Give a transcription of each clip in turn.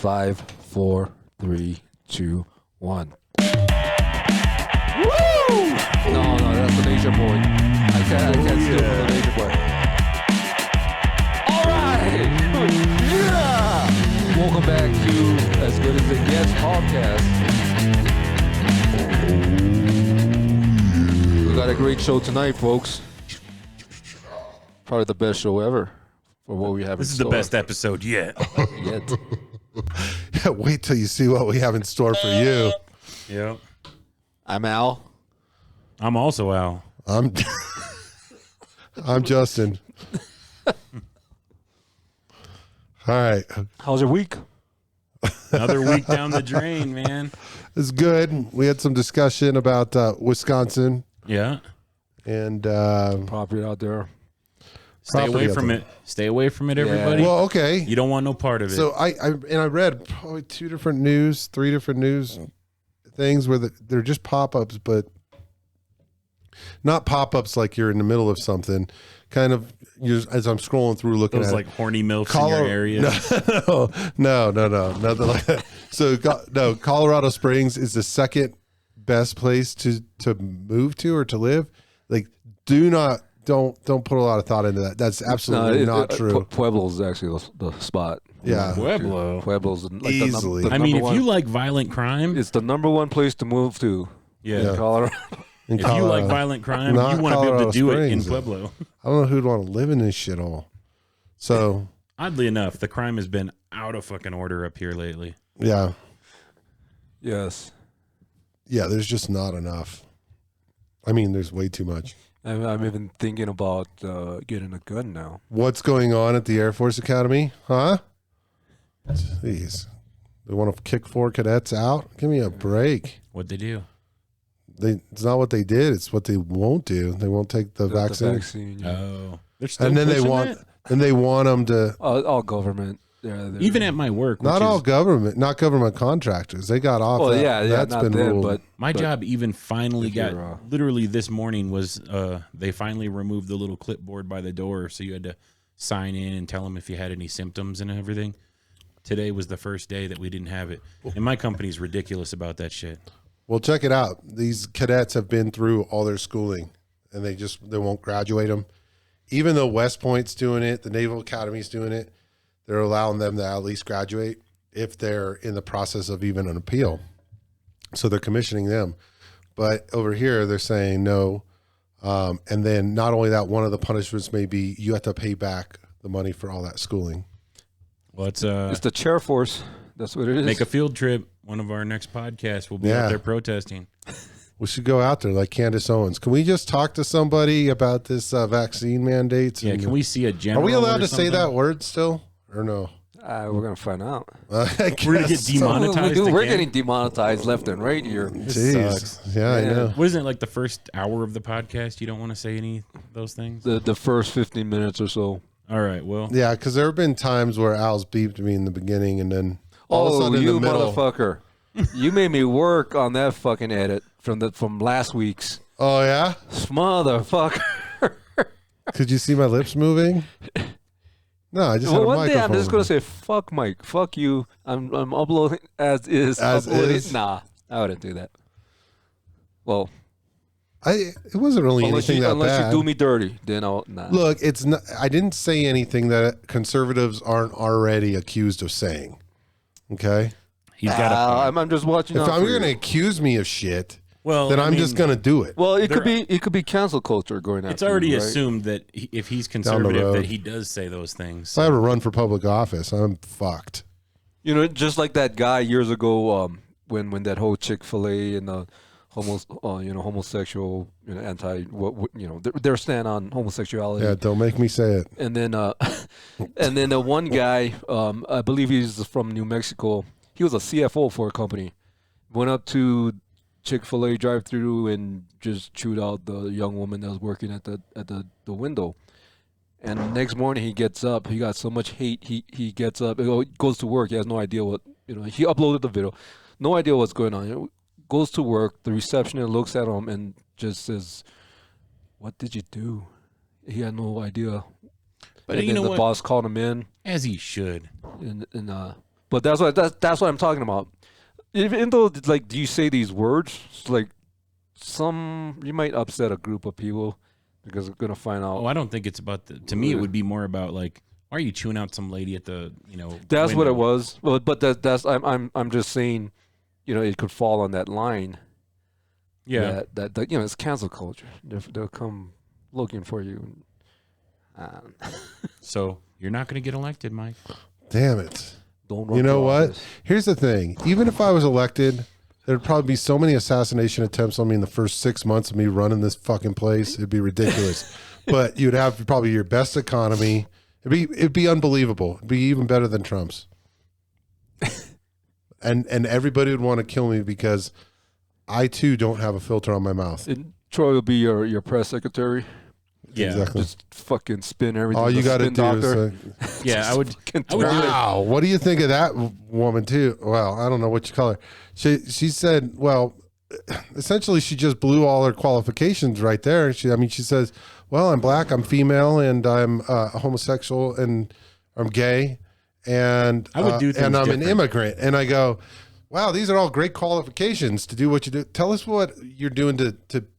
5, 4, 3, 2, 1. Woo! No, that's the Nature Boy. I can't steal from the Nature Boy. All right! Yeah! Welcome back to As Good as It Gets podcast. We got a great show tonight, folks. Probably the best show ever for what we have in store. This is the best episode yet. Yeah, wait till you see what we have in store for you. Yep. I'm Al. I'm also Al. I'm Justin. All right. How's your week? Another week down the drain, man. It's good. We had some discussion about Wisconsin. Yeah. And Property out there. Stay away from it. Stay away from it, everybody. Well, okay. You don't want no part of it. So I read probably three different news things where they're just pop-ups, but not pop-ups like you're in the middle of something. Kind of as I'm scrolling through looking those at like horny milfs in your area. No, nothing like that. So Colorado Springs is the second best place to move to or to live. Like, don't put a lot of thought into that. That's absolutely not true. Pueblo's actually the spot. Yeah, Pueblo's like easily. I mean, if you like violent crime, it's the number one place to move to. Yeah. Colorado. If you like violent crime, you want to be able to do it in Pueblo. I don't know who'd want to live in this shithole. So, oddly enough, the crime has been out of fucking order up here lately. Yeah. Yes. Yeah, there's just not enough. I mean, there's way too much. I'm even thinking about getting a gun now. What's going on at the Air Force Academy? Huh? Jeez. They want to kick 4 cadets out? Give me a break. What'd they do? It's not what they did. It's what they won't do. They won't take the vaccine. Yeah. Oh. They're still And then they pushing want them to... all government. Yeah, even at my work. Not government contractors. They got off. Well, that's not been them, ruled. but my job even finally got, you're, literally this morning was, they finally removed the little clipboard by the door, so you had to sign in and tell them if you had any symptoms and everything. Today was the first day that we didn't have it. And my company's ridiculous about that shit. Well, check it out. These cadets have been through all their schooling, and they won't graduate them. Even though West Point's doing it, the Naval Academy's doing it, they're allowing them to at least graduate if they're in the process of even an appeal. So they're commissioning them. But over here, they're saying no. And then not only that, one of the punishments may be you have to pay back the money for all that schooling. Well, it's the chair force. That's what it is. Make a field trip. One of our next podcasts will be out there protesting. We should go out there like Candace Owens. Can we just talk to somebody about this vaccine mandates? Yeah, can we see a general? Are we allowed to say that word still or no? We're going to find out. We're going to get demonetized We're getting demonetized left and right here. Jeez. Yeah, I know. Wasn't it like the first hour of the podcast? You don't want to say any of those things? The first 15 minutes or so. All right, well. Yeah, because there have been times where Al's beeped me in the beginning and then all of a sudden in the middle. Motherfucker. You made me work on that fucking edit from last week's. Oh, yeah? Motherfucker. Could you see my lips moving? No, I just had a one microphone. day I'm just going to say, fuck Mike, fuck you. I'm uploading as is. As is? Nah, I wouldn't do that. Well, it wasn't really anything that bad. Unless you do me dirty, then I'll, nah. Look, it's not. I didn't say anything that conservatives aren't already accused of saying. Okay? He's got a I'm just watching. If I'm going to accuse me of shit, then I'm just going to do it. Well, it could be cancel culture going after. It's already you, right? assumed that if he's conservative, that he does say those things. If I ever run for public office, I'm fucked. You know, just like that guy years ago, when that whole Chick-fil-A and the homosexual, their stand on homosexuality. Yeah, don't make me say it. And then, the one guy, I believe he's from New Mexico. He was a CFO for a company. Went up to Chick-fil-A drive-through and just chewed out the young woman that was working at the window. And the next morning he gets up. He got so much hate. He gets up. He goes to work. He has no idea what He uploaded the video. No idea what's going on. Goes to work. The receptionist looks at him and just says, "What did you do?" He had no idea. But and you then know the boss called him in. As he should. And But that's what I'm talking about. Even though, like, do you say these words, it's like you might upset a group of people because they're gonna find out. Oh, I don't think it's about to me, it would be more about like, why are you chewing out some lady at the That's window? what it was. But that's I'm just saying, it could fall on that line. Yeah. That it's cancel culture. They'll come looking for you. So you're not going to get elected, Mike. Damn it. Don't run You know for what? office. Here's the thing. Even if I was elected, there'd probably be so many assassination attempts on me in the first 6 months of me running this fucking place. It'd be ridiculous. But you'd have probably your best economy. It'd be unbelievable. It'd be even better than Trump's. and everybody would want to kill me because I too don't have a filter on my mouth. Troy will be your press secretary. Yeah. Exactly. Just fucking spin everything. All you got to spin do doctor. is Yeah, I would do it. wow. What do you think of that woman too? Well, I don't know what you call her. She said, well, essentially she just blew all her qualifications right there. She says, well, I'm black, I'm female, and I'm homosexual, and I'm gay, and I would do things and I'm different. an immigrant. And I go, wow, these are all great qualifications to do what you do. Tell us what you're doing to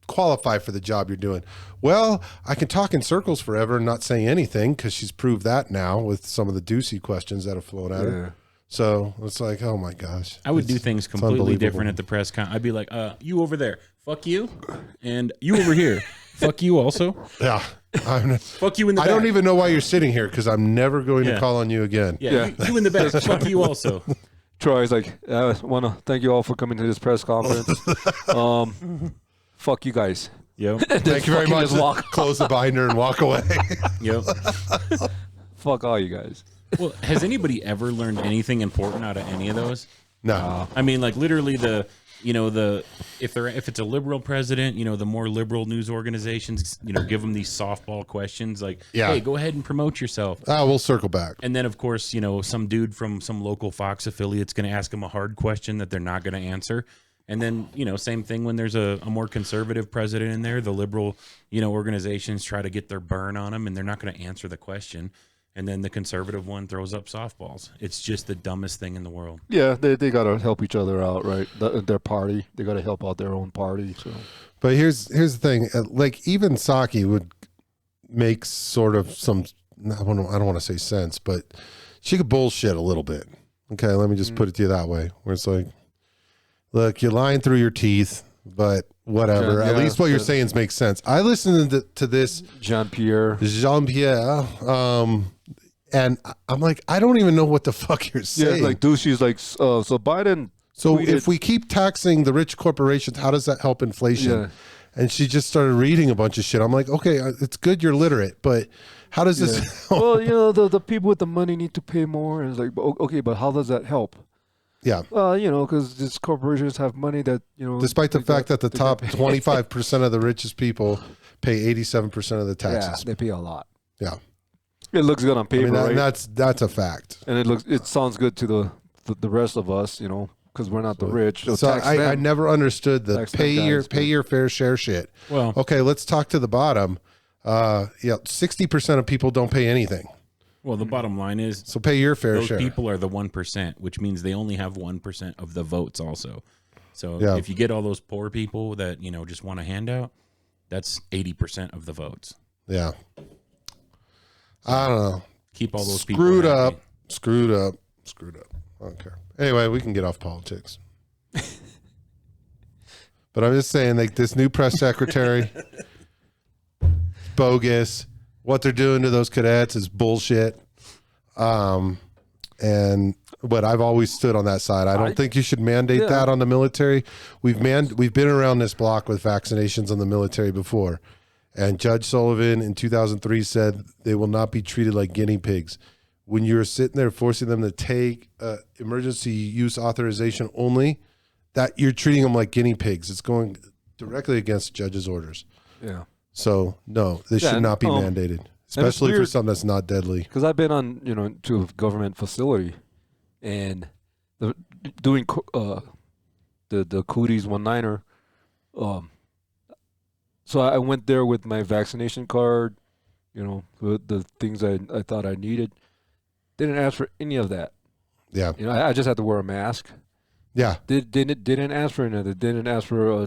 qualify for the job you're doing. Well, I can talk in circles forever and not say anything because she's proved that now with some of the doocy questions that have flown at her. So it's like, oh my gosh. I would do things completely unbelievable. different at the press con. I'd be like, you over there, fuck you, and you over here, fuck you also, Yeah. fuck you in the I back. don't even know why you're sitting here because I'm never going to Yeah. call on you again. Yeah, you in the back, fuck you also. Troy's like, I want to thank you all for coming to this press conference. Fuck you guys. Yep, Thank you very fucking much. just walk. Close the binder and walk away. yep. Fuck all you guys. Well, has anybody ever learned anything important out of any of those? No. I mean, like literally if it's a liberal president, the more liberal news organizations, give them these softball questions like, Yeah. hey, go ahead and promote yourself. We'll circle back. And then, of course, some dude from some local Fox affiliate's going to ask them a hard question that they're not going to answer. And then, same thing when there's a more conservative president in there, the liberal, organizations try to get their burn on them and they're not going to answer the question. And then the conservative one throws up softballs. It's just the dumbest thing in the world. Yeah, they got to help each other out, right? Their party. They got to help out their own party. So. But here's the thing. Like even Psaki would make sort of some, I don't want to say sense, but she could bullshit a little bit. Okay, let me just put it to you that way. Where it's like, look, you're lying through your teeth, but whatever. Yeah, At least what you're saying makes sense. I listened to this Jean-Pierre. and I'm like, I don't even know what the fuck you're saying. Yeah, like, dude, she's like, so Biden. So tweeted- if we keep taxing the rich corporations, how does that help inflation? Yeah. And she just started reading a bunch of shit. I'm like, okay, it's good you're literate, but how does this help? Well, the people with the money need to pay more. And it's like, okay, but how does that help? Yeah. Because these corporations have money that, Despite the fact that the they top get paid. 25% of the richest people pay 87% of the Yeah, taxes. they pay a lot. Yeah. It looks good on I paper, mean, right? that's a fact. And it sounds good to the rest of us, because we're not the rich. So tax I them. never understood the Tax them pay guys, your fair share shit. Well, Okay, let's talk to the bottom. 60% of people don't pay anything. the bottom line is So pay your fair those share. people are the 1%, which means they only have 1% of the votes also. So Yeah. if you get all those poor people that, just want a handout, that's 80% of the votes. Yeah. I don't know. Keep all those people Screwed happy. up. Screwed up. I don't care. Anyway, we can get off politics. But I'm just saying, like, this new press secretary, bogus. What they're doing to those cadets is bullshit. But I've always stood on that side. I don't think you should mandate that on the military. We've been around this block with vaccinations on the military before. And Judge Sullivan in 2003 said they will not be treated like guinea pigs. When you're sitting there forcing them to take emergency use authorization only, that you're treating them like guinea pigs. It's going directly against judge's orders. Yeah. So no, this should not be mandated, especially for weird. something that's not deadly. Because I've been on, to a government facility, and doing the Cooties 1-9er. So I went there with my vaccination card, the things I thought I needed. They didn't ask for any of that. Yeah. You know, I just had to wear a mask. Yeah. Didn't ask for anything. Didn't ask for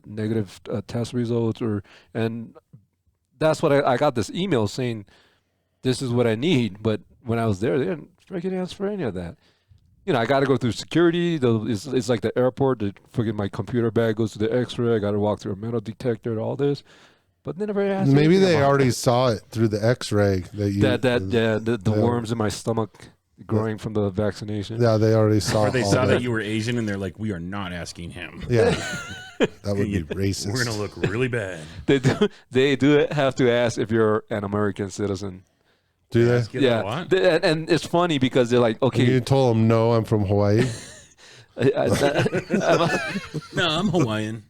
negative test results and that's what I got this email saying this is what I need. But when I was there, they didn't freaking ask for any of that. You know, I got to go through security. It's like the airport. Freaking my computer bag goes to the X-ray. I got to walk through a metal detector and all this. But they never asked. Maybe they already it. saw it through the X-ray The worms in my stomach growing from the vaccination. Yeah, they already saw. Or they saw that you were Asian and they're like, we are not asking him. Yeah, that would be racist. We're gonna look really bad. They do have to ask if you're an American citizen. Do they? Yeah, and it's funny because they're like, okay. And you told them no, I'm from Hawaii. No, I'm Hawaiian.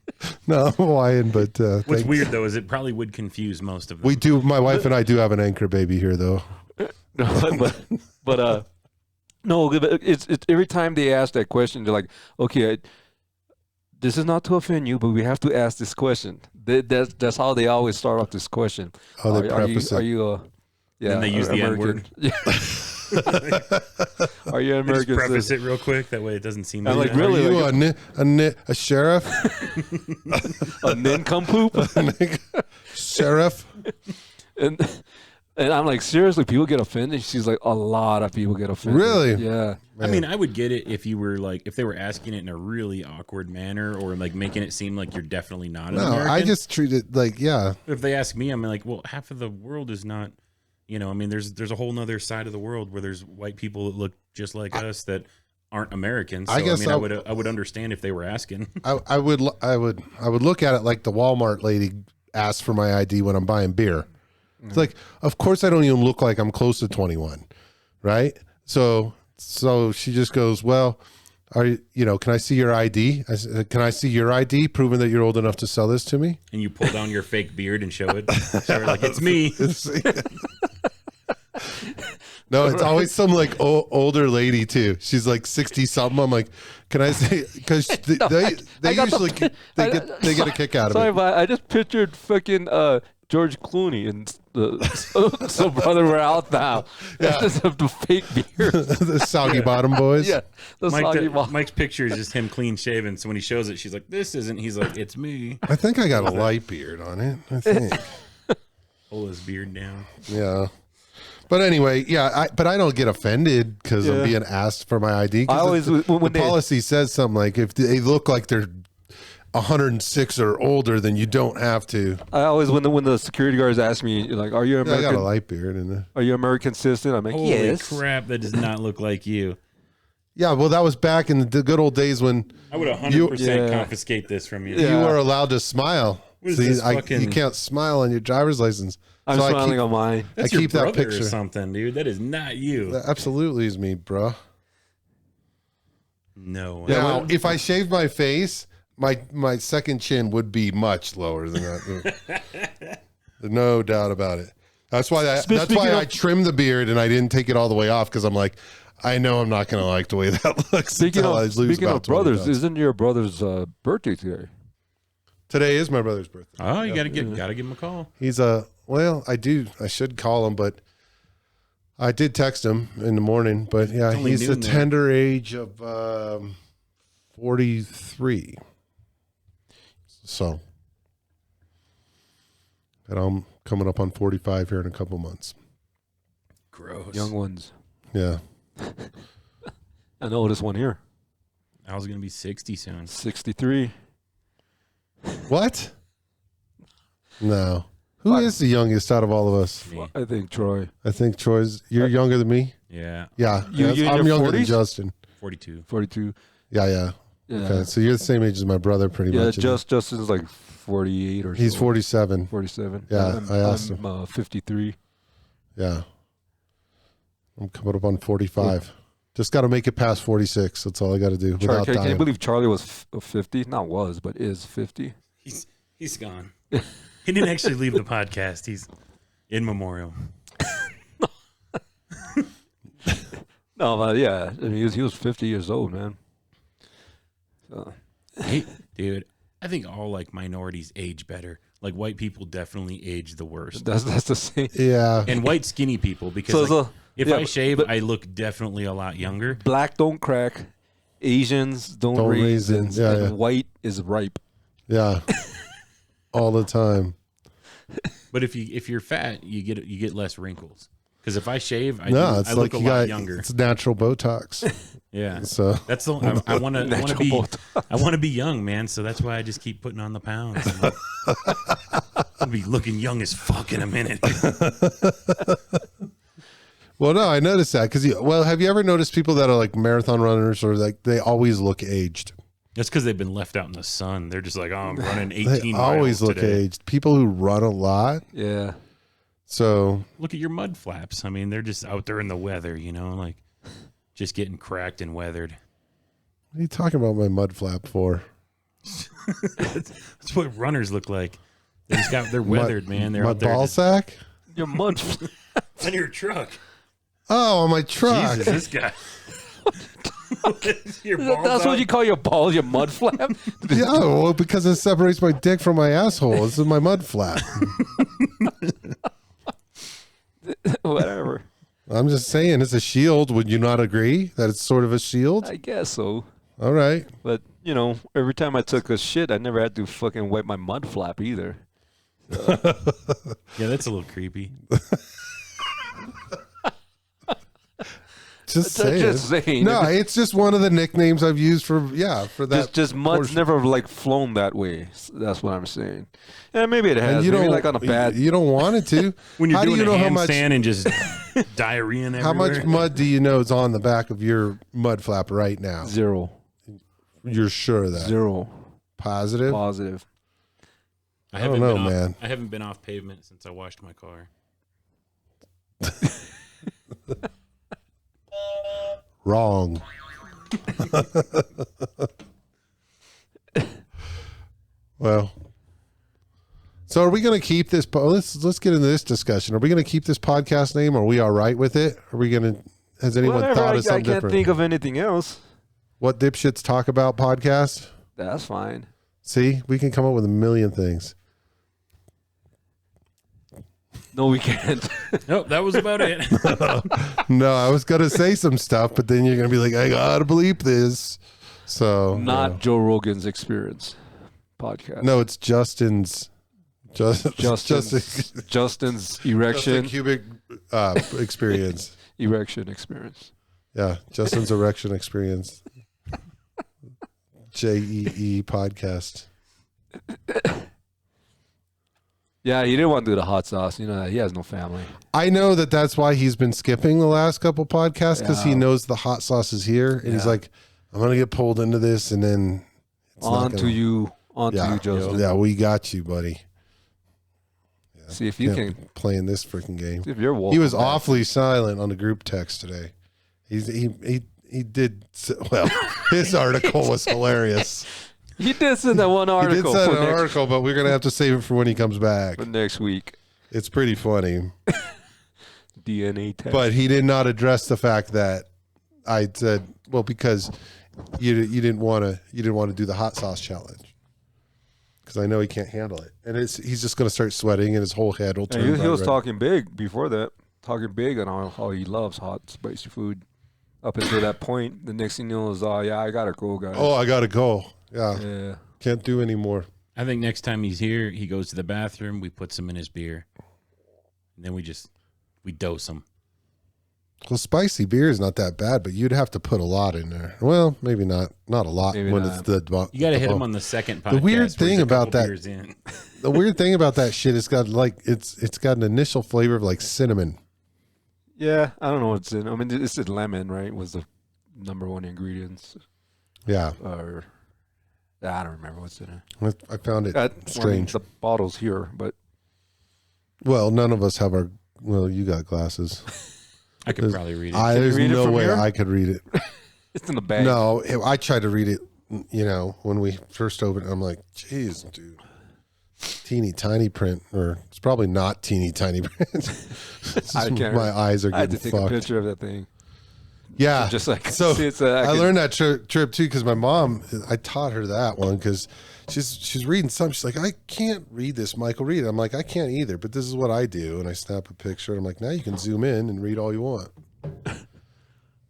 No, I'm Hawaiian, but What's thanks. weird though is it probably would confuse most of them. We do. My wife and I do have an anchor baby here, though. but no, it's every time they ask that question, they're like, okay, this is not to offend you, but we have to ask this question. That's how they always start off this question. Oh, they preface it. Are you yeah, then they use the N-word. Yeah. Are you an American? Just preface it real quick. That way it doesn't seem. I'm like, bad. really? Are you a sheriff? A nincompoop? Sheriff? And I'm like, seriously, people get offended? She's like, a lot of people get offended. Really? Yeah. I mean, I would get it if you were like, if they were asking it in a really awkward manner or like making it seem like you're definitely not an American. I just treat it like, yeah. If they ask me, I'm like, well, half of the world is not, you know, I mean, there's a whole nother side of the world where there's white people that look just like us that aren't Americans. So, I guess I would understand if they were asking. I would look at it like the Walmart lady asked for my ID when I'm buying beer. It's like, of course I don't even look like I'm close to 21, right? So she just goes, well, can I see your ID? I said, can I see your ID proving that you're old enough to sell this to me? And you pull down your fake beard and show it. So like, it's me. No, it's always some like older lady too. She's like 60 something. I'm like, can I see? Because they usually get a kick out of it. Sorry, but I just pictured fucking George Clooney and so brother, we're out now. Yeah. Just have the fake beard. The soggy bottom boys. Yeah, the soggy bottom. Mike's picture is just him clean shaven. So when he shows it, she's like, "This isn't." He's like, "It's me." I think I got a light beard on it. I think. Pull his beard down. Yeah. But anyway, yeah, but I don't get offended because I'm being asked for my ID. I always the when they, policy says something like if they look like they're 106 or older, then you don't have to. I always when the security guards ask me like, "Are you American? I got a light beard in there. Are you American citizen?" I'm like, Holy "Yes." crap! That does not look like you. Yeah, well, that was back in the good old days when I would 100% confiscate this from you. you were allowed to smile. What is See, this fucking- you can't smile on your driver's license. I'm So smiling on mine. That's I keep your that brother picture. or something, dude. That is not you. That absolutely is me, bro. No. Yeah, Now, well- if I shaved my face, my second chin would be much lower than that. No doubt about it. That's why I trimmed the beard and I didn't take it all the way off because I'm like, I know I'm not going to like the way that looks. Speaking until I of lose about 20 brothers, pounds. isn't your brother's birthday today? Today is my brother's birthday. Oh, you gotta give him a call. He's I should call him, but I did text him in the morning. But yeah, only he's the noon there. tender age of 43. So, and I'm coming up on 45 here in a couple months. Gross. Young ones. Yeah. And the oldest one here, I was gonna be 60 soon. 63. What? No. Who is the youngest out of all of us? Me. I think Troy. I think Troy's. You're younger than me. Yeah. Yeah. You in I'm your younger than 40s? Justin. 42. 42. Yeah. Yeah. Okay. So you're the same age as my brother, pretty Yeah, much. Justin's like 48 or He's so. 47. 47. Yeah, I asked I'm 53. Yeah. I'm coming up on 45. Just got to make it past 46. That's all I got to do without Can you dying. believe Charlie was 50? Not was, but is 50. He's gone. He didn't actually leave the podcast. He's in memorial. No, but yeah, I mean, he was 50 years old, man. So. Hey, dude, I think all like minorities age better. Like white people definitely age the worst. That's the same. Yeah. And white skinny people because So like, If I shave, I look definitely a lot younger. Black don't crack, Asians don't raisins, and white is ripe. Yeah, all the time. But if you're fat, you get less wrinkles. Because if I shave, I like look a lot younger. It's natural Botox. Yeah, so that's the I want to be young, man. So that's why I just keep putting on the pounds. I'll be looking young as fuck in a minute. Well, no, I noticed that because have you ever noticed people that are like marathon runners or like they always look aged? That's because they've been left out in the sun. They're just like, oh, I'm running 18 they miles always look today. aged. People who run a lot. Yeah. So look at your mud flaps. I mean, they're just out there in the weather, like just getting cracked and weathered. What are you talking about my mud flap for? That's what runners look like. They're weathered, man. They're my out there ball sack? Your mud on your truck. Oh, on my truck. Jesus, this guy. That's what you call your balls, your mud flap? Yeah, well, because it separates my dick from my asshole. This is my mud flap. Whatever. I'm just saying, it's a shield. Would you not agree that it's sort of a shield? I guess so. All right. But, every time I took a shit, I never had to fucking wipe my mud flap either. So. Yeah, that's a little creepy. Just saying. No, it's just one of the nicknames I've used for that. Just mud's never like flown that way. That's what I'm saying. And maybe it has. You maybe don't like on a bad. You don't want it to. When you're doing a handstand and just diarrhea everywhere. How much mud do you know is on the back of your mud flap right now? 0. You're sure of that? 0. Positive. I don't know, man. I haven't been off pavement since I washed my car. Wrong. Well, so are we going to keep this? Let's get into this discussion. Are we going to keep this podcast name? Are we all right with it? Are we going to? Has anyone thought of something different? I can't think of anything else. What Dipshits Talk About podcast? That's fine. See, we can come up with a million things. No, we can't. Nope, that was about it. No, I was going to say some stuff, but then you're going to be like, I got to bleep this. So not Joe Rogan's Experience podcast. No, it's Justin's erection cubic experience. Erection experience. Yeah, Justin's erection experience. JEE podcast. Yeah, he didn't want to do the hot sauce. You know that he has no family. I know that's why he's been skipping the last couple podcasts because he knows the hot sauce is here, and he's like, I'm gonna get pulled into this, and then on to you, Joseph. Yeah, we got you, buddy. Yeah, see if you can play in this freaking game. See if you're he was awfully silent on the group text today. He did well. His article was hilarious. He did send that one article. He did send an article, but we're gonna have to save it for when he comes back for next week. It's pretty funny. DNA test. But he did not address the fact that I said, well, because you didn't want to do the hot sauce challenge because I know he can't handle it, and he's just gonna start sweating, and his whole head will turn. He was talking big before that, talking big on how he loves hot spicy food. Up until that point, the next thing you know is, I gotta go, guys. Oh, I gotta go. Yeah. Can't do anymore. I think next time he's here, he goes to the bathroom, we put some in his beer. And then we dose him. Well, spicy beer is not that bad, but you'd have to put a lot in there. Well, maybe not a lot it's the you got to hit him on the second podcast. The weird thing about that the weird thing about that shit is got it's got an initial flavor of like cinnamon. Yeah, I don't know what's in. I mean, it's lemon, right? Was the number one ingredients. Yeah. Or I don't remember what's in it. I found it strange. The bottle's here, but well, none of us have our. Well, you got glasses. I could probably read it. There's no way I could read it. It's in the bag. No, I tried to read it. When we first opened it, I'm like, "Jeez, dude, teeny tiny print, or it's probably not teeny tiny print." My eyes are getting fucked. I had to take a picture of that thing. Yeah, just like so. I learned that trip too because my mom. I taught her that one because she's reading something. She's like, I can't read this, Michael. Read it. I'm like, I can't either, but this is what I do. And I snap a picture. And I'm like, now you can zoom in and read all you want.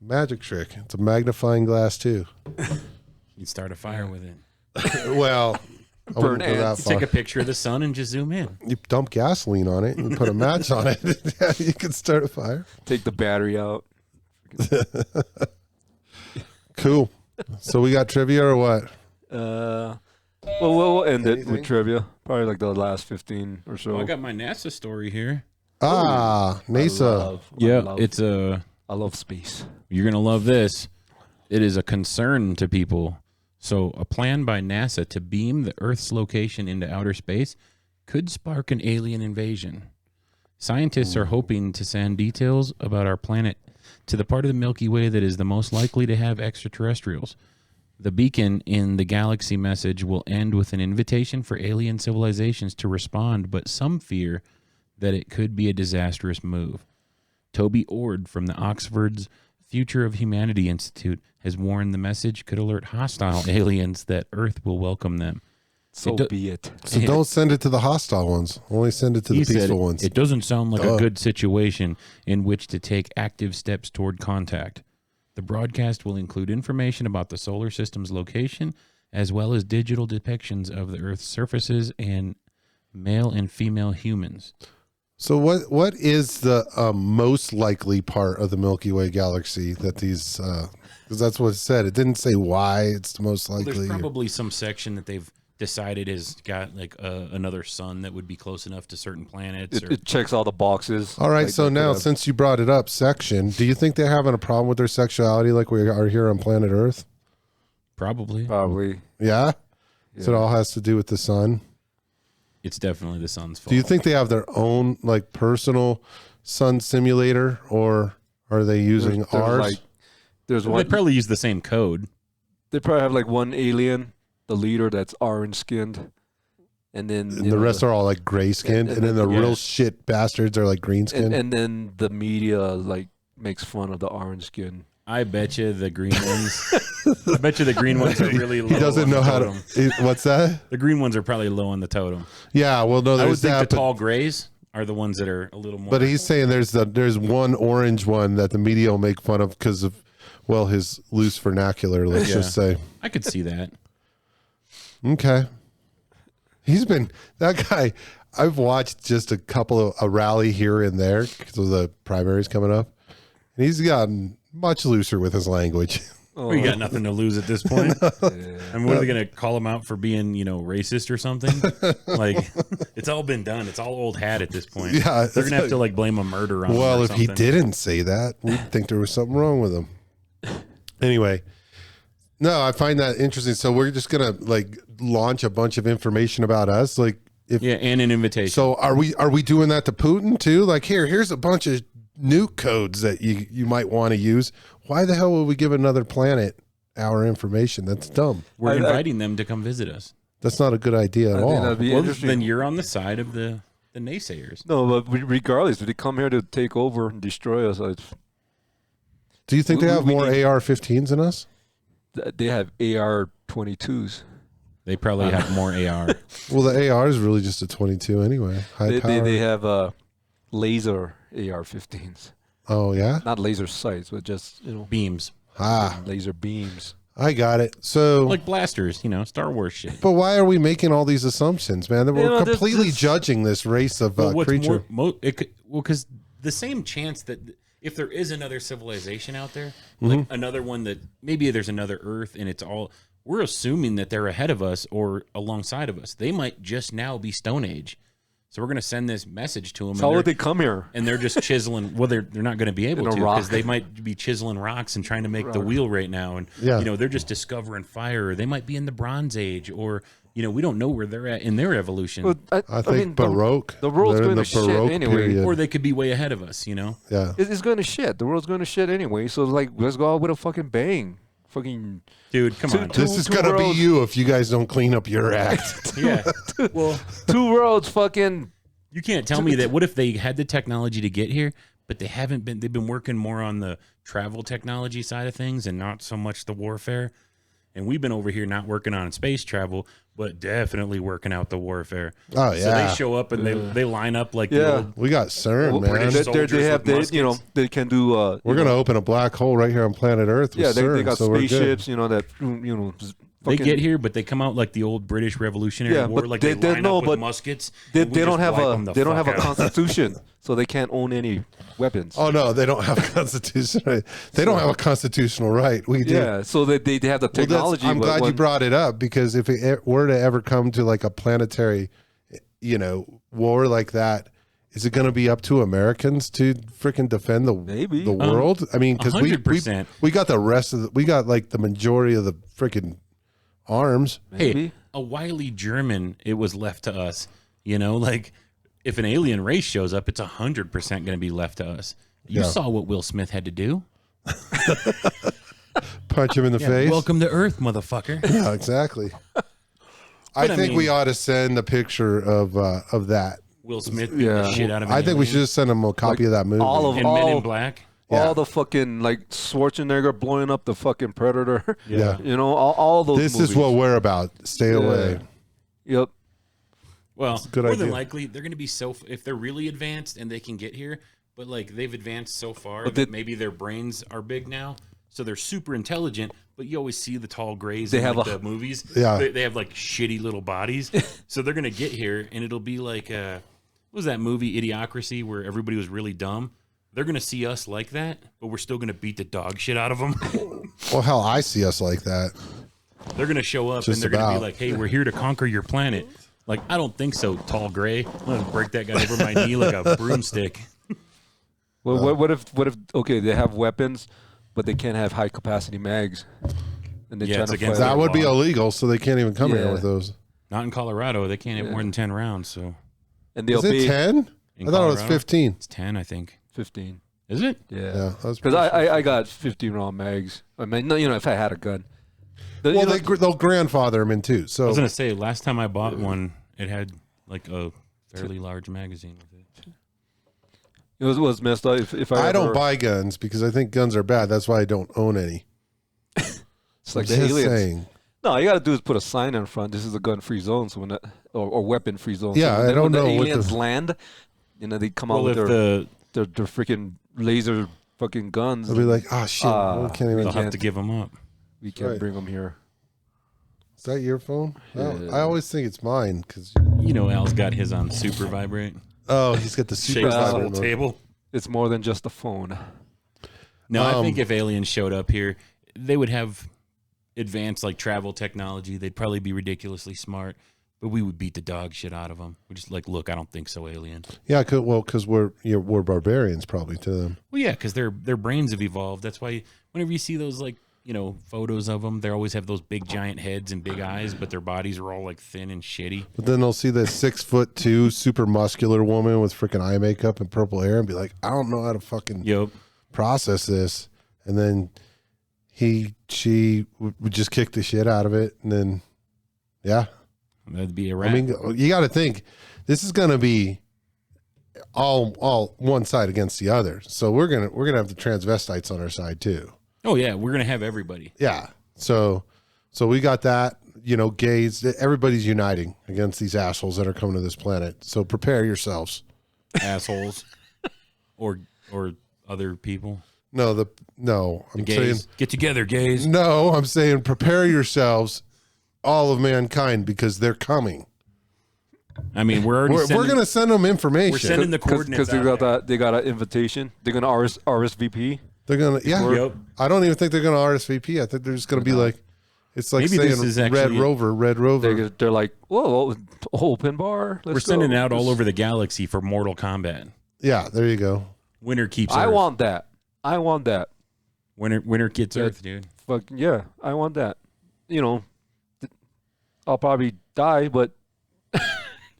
magic trick. It's a magnifying glass too. You'd start a fire with it. Well, I wouldn't go that You far. take a picture of the sun and just zoom in. You dump gasoline on it and put a match on it. Yeah, you can start a fire. Take the battery out. Cool. So we got trivia or what? Well, we'll end it Anything? with trivia. Probably like the last 15 or so. I got my NASA story here. NASA. I love space. You're going to love this. It is a concern to people. So, a plan by NASA to beam the Earth's location into outer space could spark an alien invasion. Scientists are hoping to send details about our planet to the part of the Milky Way that is the most likely to have extraterrestrials. The beacon in the galaxy message will end with an invitation for alien civilizations to respond, but some fear that it could be a disastrous move. Toby Ord from the Oxford's Future of Humanity Institute has warned the message could alert hostile aliens that Earth will welcome them. So be it. So don't send it to the hostile ones. Only send it to the peaceful ones. It doesn't sound like a good situation in which to take active steps toward contact. The broadcast will include information about the solar system's location, as well as digital depictions of the Earth's surfaces and male and female humans. So what is the most likely part of the Milky Way galaxy that these? Because that's what it said. It didn't say why it's the most likely. There's probably some section that they've decided has got like another sun that would be close enough to certain planets. It checks all the boxes. All right. Like, So now, since you brought it up, section. Do you think they're having a problem with their sexuality, like we are here on planet Earth? Probably. Yeah. So it all has to do with the sun. It's definitely the sun's fault. Do you think they have their own like personal sun simulator, or are they using there's ours? like, there's They one. probably use the same code. They probably have like one alien, the leader that's orange skinned, and then And the rest are all like gray skinned, and then the yeah. real shit bastards are like green skinned. and then the media like makes fun of the orange skin. I bet you the green ones. I bet you the green ones are really low. He doesn't on know the how totem. to. What's that? The green ones are probably low on the totem. Yeah, well, no, I would there's think that. the tall grays are the ones that are a little more. But he's saying there's one orange one that the media will make fun of because of, well, his loose vernacular. Let's just say. I could see that. Okay. He's been that guy. I've watched just a couple of a rally here and there because of the primaries coming up, and he's gotten much looser with his language. We got nothing to lose at this point. I mean, what are they going to call him out for being, racist or something? Like, it's all been done. It's all old hat at this point. Yeah, they're going to have to like blame a murder on him. Well, or if he something. didn't say that, we'd think there was something wrong with him. Anyway, no, I find that interesting. So we're just gonna like launch a bunch of information about us, like if and an invitation. So are we doing that to Putin too? Like here's a bunch of nuke codes that you might want to use. Why the hell would we give another planet our information? That's dumb. We're inviting them to come visit us. That's not a good idea at I think all. that'd be Well, interesting. then you're on the side of the naysayers. No, but regardless, if they come here to take over and destroy us, Do you think they have we more need- AR-15s than us? they have AR-22s. They probably have more AR. Well, the AR is really just a 22 anyway. High power. They have laser AR-15s. Oh yeah. Not laser sights, but just Beams. laser beams. I got it. So Like blasters, Star Wars shit. But why are we making all these assumptions, man? We're this- completely this- judging this race of creature. Because the same chance that if there is another civilization out there, like another one that maybe there's another Earth and it's all, we're assuming that they're ahead of us or alongside of us. They might just now be Stone Age. So we're going to send this message to them. So how would they come here? And they're just chiseling. Well, they're not going to be able In a to rock. because they might be chiseling rocks and trying to make the wheel right now. And Yeah. they're just discovering fire. Or they might be in the Bronze Age, or we don't know where they're at in their evolution. Well, I think Baroque. The world's They're in going the to shit Baroque anyway. period. Or they could be way ahead of us. Yeah. It's going to shit. The world's going to shit anyway. So like, let's go out with a fucking bang. Fucking Dude, come on. This is two gonna be worlds. you if you guys don't clean up your act. Yeah. Well, two worlds. Fucking. you can't tell me that. What if they had the technology to get here, but they've been working more on the travel technology side of things and not so much the warfare. And we've been over here not working on space travel, but definitely working out the warfare. Oh, So yeah. they show up and they line up like the old We got CERN, man. British soldiers they have with they, muskets. they can do. We're going to open a black hole right here on planet Earth with CERN, they got so we're good. spaceships. That They get here, but they come out like the old British Revolutionary War, but like they line no, up with but muskets. They and we don't just have wipe them the they don't fuck have a out. constitution, so they can't own any weapons. Oh, no, they don't have a constitution. They don't have a constitutional right. We do. Yeah, so they have the technology. I'm glad you brought it up, because if it were to ever come to like a planetary, war like that, is it going to be up to Americans to freaking defend the world? I mean, because we 100%. we got the rest of we got like the majority of the freaking arms. Maybe. Hey, a wily German, it was left to us. Like if an alien race shows up, it's 100% going to be left to us. You saw what Will Smith had to do. Punch him in the face. Welcome to Earth, motherfucker. Yeah, exactly. I think we ought to send a picture of that. Will Smith beat the shit out of I think we should just send him a copy of that movie. Men in Black. All the fucking like Schwarzenegger blowing up the fucking Predator. Yeah. All those This movies. is what we're about. Stay away. Yep. Well, good more than idea. likely, they're going to be if they're really advanced and they can get here, but like they've advanced so far But that maybe their brains are big now, so they're super intelligent, but you always see the tall grays They in have like, a- the movies. Yeah. They have like shitty little bodies. So they're going to get here and it'll be like, what was that movie, Idiocracy, where everybody was really dumb? They're going to see us like that, but we're still going to beat the dog shit out of them. Well, hell, I see us like that. They're going to show up Just and they're going to be about. like, hey, we're here to conquer your planet. Like, I don't think so, tall gray. I'm going to break that guy over my knee like a broomstick. Well, what if okay, they have weapons, but they can't have high capacity mags, and they Yeah, try it's to against fight. That would be law. illegal, so they can't even come here Yeah. with those. Not in Colorado. They can't have more than 10 rounds, so And they'll Is it be 10? I In thought it was Colorado? 15. it's 10, I think. 15. Is it? Yeah. Yeah, that's Because I got 15 round mags. I mean, if I had a gun. Well, they'll grandfather them in too. I So was going to say, last time I bought one, it had like a fairly large magazine with it. it was messed up. If I ever, don't buy guns because I think guns are bad. That's why I don't own any. It's like the Just aliens. saying. No, all you got to do is put a sign in front. This is a gun-free zone, so when or weapon-free zone. Yeah, so I don't when know the what the- aliens land, they come out Well, with their freaking laser fucking guns. I'll be like, oh shit, we can't even. They'll have can't. to give them up. we can't Right. bring them here. Is that your phone? Oh, Yeah. I always think it's mine because. You know, Al's got his on super vibrate. Oh, he's got the super Shakes the vibrant whole one. table. It's more than just a phone. No, I think if aliens showed up here, they would have advanced like travel technology. They'd probably be ridiculously smart, but we would beat the dog shit out of them. We're just like, look, I don't think so, alien. Yeah, because we're barbarians probably to them. Well, yeah, because their brains have evolved. That's why whenever you see those like photos of them, they always have those big giant heads and big eyes, but their bodies are all like thin and shitty. But then they'll see this 6'2" super muscular woman with freaking eye makeup and purple hair and be like, I don't know how to fucking Yep. process this. And then she would just kick the shit out of it. And then, yeah. That'd be a wrap. I mean, you got to think this is going to be all one side against the other. So we're going to have the transvestites on our side too. oh yeah, we're gonna have everybody. Yeah. So we got that, gays, everybody's uniting against these assholes that are coming to this planet. So prepare yourselves. Assholes. or other people. No, I'm saying Gays. Get together, gays. no, I'm saying prepare yourselves, all of mankind, because they're coming. I mean, we're already We're going to send them information. We're sending the coordinates Because they got an invitation. They're gonna RSVP. They're going to, yeah. Yep. I don't even think they're going to RSVP. I think they're just going to be like, it's like Maybe this saying is Red actually- Rover. They're like, whoa, open bar. Let's We're sending go. out all over the galaxy for Mortal Kombat. Yeah, there you go. Winner keeps I Earth. want that. Winner gets Yeah. Earth, dude. Fuck yeah, I want that. I'll probably die, but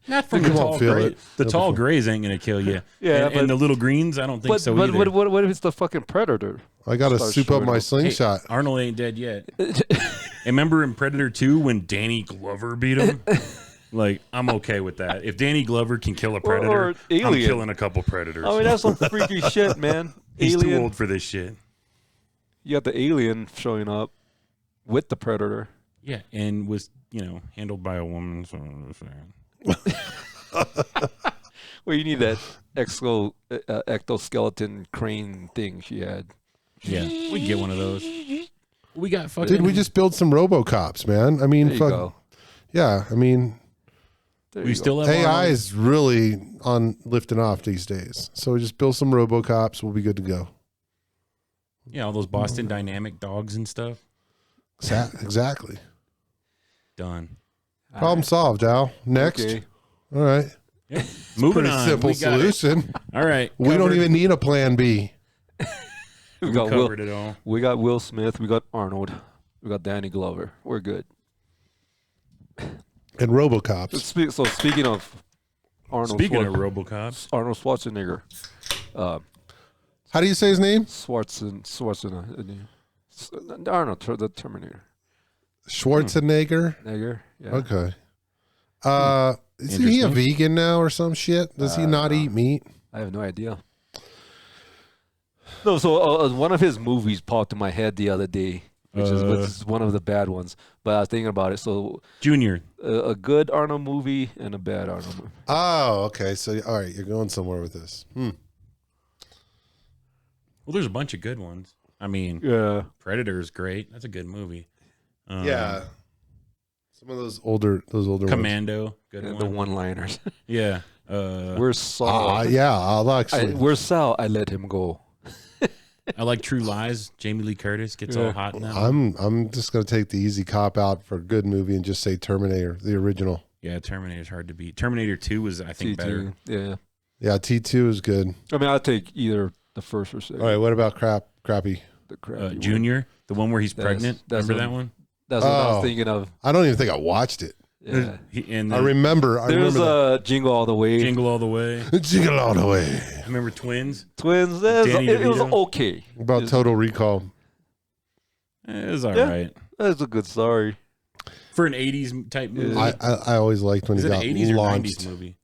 Not from You the won't tall feel gray. it. The You'll tall be fine. grays ain't gonna kill you. Yeah, and but- the little greens, I don't think so but either. what if it's the fucking Predator? I got to Start soup up showing my up. Hey, slingshot. Arnold ain't dead yet. And remember in Predator 2 when Danny Glover beat him? Like, I'm okay with that. If Danny Glover can kill a predator, or I'm alien. killing a couple predators. I mean, that's some freaky shit, man. He's Alien. too old for this shit. You got the alien showing up with the Predator. Yeah, and was handled by a woman. So I'm just saying. Well, you need that exoskeleton crane thing she had. Yeah, we can get one of those. We got fucking. Dude, we just build some RoboCops, man. I mean, There you go. yeah. I mean, There we you still go. have AI is really on lifting off these days. So we just build some RoboCops. We'll be good to go. all those Boston Dynamic dogs and stuff. Exactly. Done. Problem solved, Al. Next. Okay. All right. Yep. Moving Pretty on. simple We got it. solution. All right. We don't covered. even need a plan B. We We got Will. covered it all. We got Will Smith. We got Arnold. We got Danny Glover. We're good. And RoboCops. So speaking of Arnold, Speaking of RoboCops, Arnold Schwarzenegger, How do you say his name? Schwarzenegger, Arnold, the Terminator. Schwarzenegger. Nigger, yeah. Okay. Isn't he a Interesting. vegan now or some shit? Does he not eat meat? I have no idea. No, so one of his movies popped in my head the other day, which is one of the bad ones. But I was thinking about it. So Junior. a good Arnold movie and a bad Arnold movie. Oh, okay. So, all right, you're going somewhere with this. Well, there's a bunch of good ones. I mean, Yeah. Predator is great. That's a good movie. Yeah. Some of those older ones. Commando, good And one. the one-liners. Yeah. Where's Saul? Yeah, I'll actually. Where's Sal? I let him go. I like True Lies. Jamie Lee Curtis gets all hot in that. I'm just gonna take the easy cop out for a good movie and just say Terminator, the original. Yeah, Terminator's hard to beat. Terminator 2 was, I think, better. Yeah. Yeah, T2 is good. I mean, I'll take either the first or second. All right, what about crappy? The crappy one. Junior, the one where he's pregnant. that's Remember a- that one? That's what I Oh. was thinking of. I don't even think I watched it. Yeah. And I remember. There's the Jingle All the Way. Jingle All the Way. Jingle All the Way. Remember Twins? Twins. Danny It was DeVito. okay. About Total Recall. It was all Yeah. right. That's a good story. For an 80s type movie. I always liked when Is he it an got 80s or 90s launched. movie?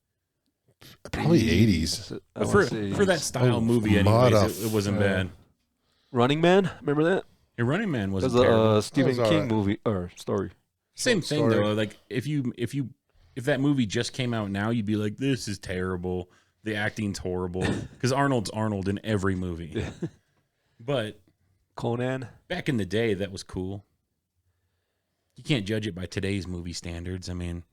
Probably 80s. I But wanna say for that style Oh, movie, anyways, it wasn't bad. Running Man. Remember that? Your Running Man That's wasn't terrible. a Stephen That was King alright. movie or story. Same thing Sorry. though. Like if that movie just came out now, you'd be like, this is terrible. The acting's horrible because Arnold's Arnold in every movie. Yeah. But Conan. back in the day, that was cool. You can't judge it by today's movie standards. I mean,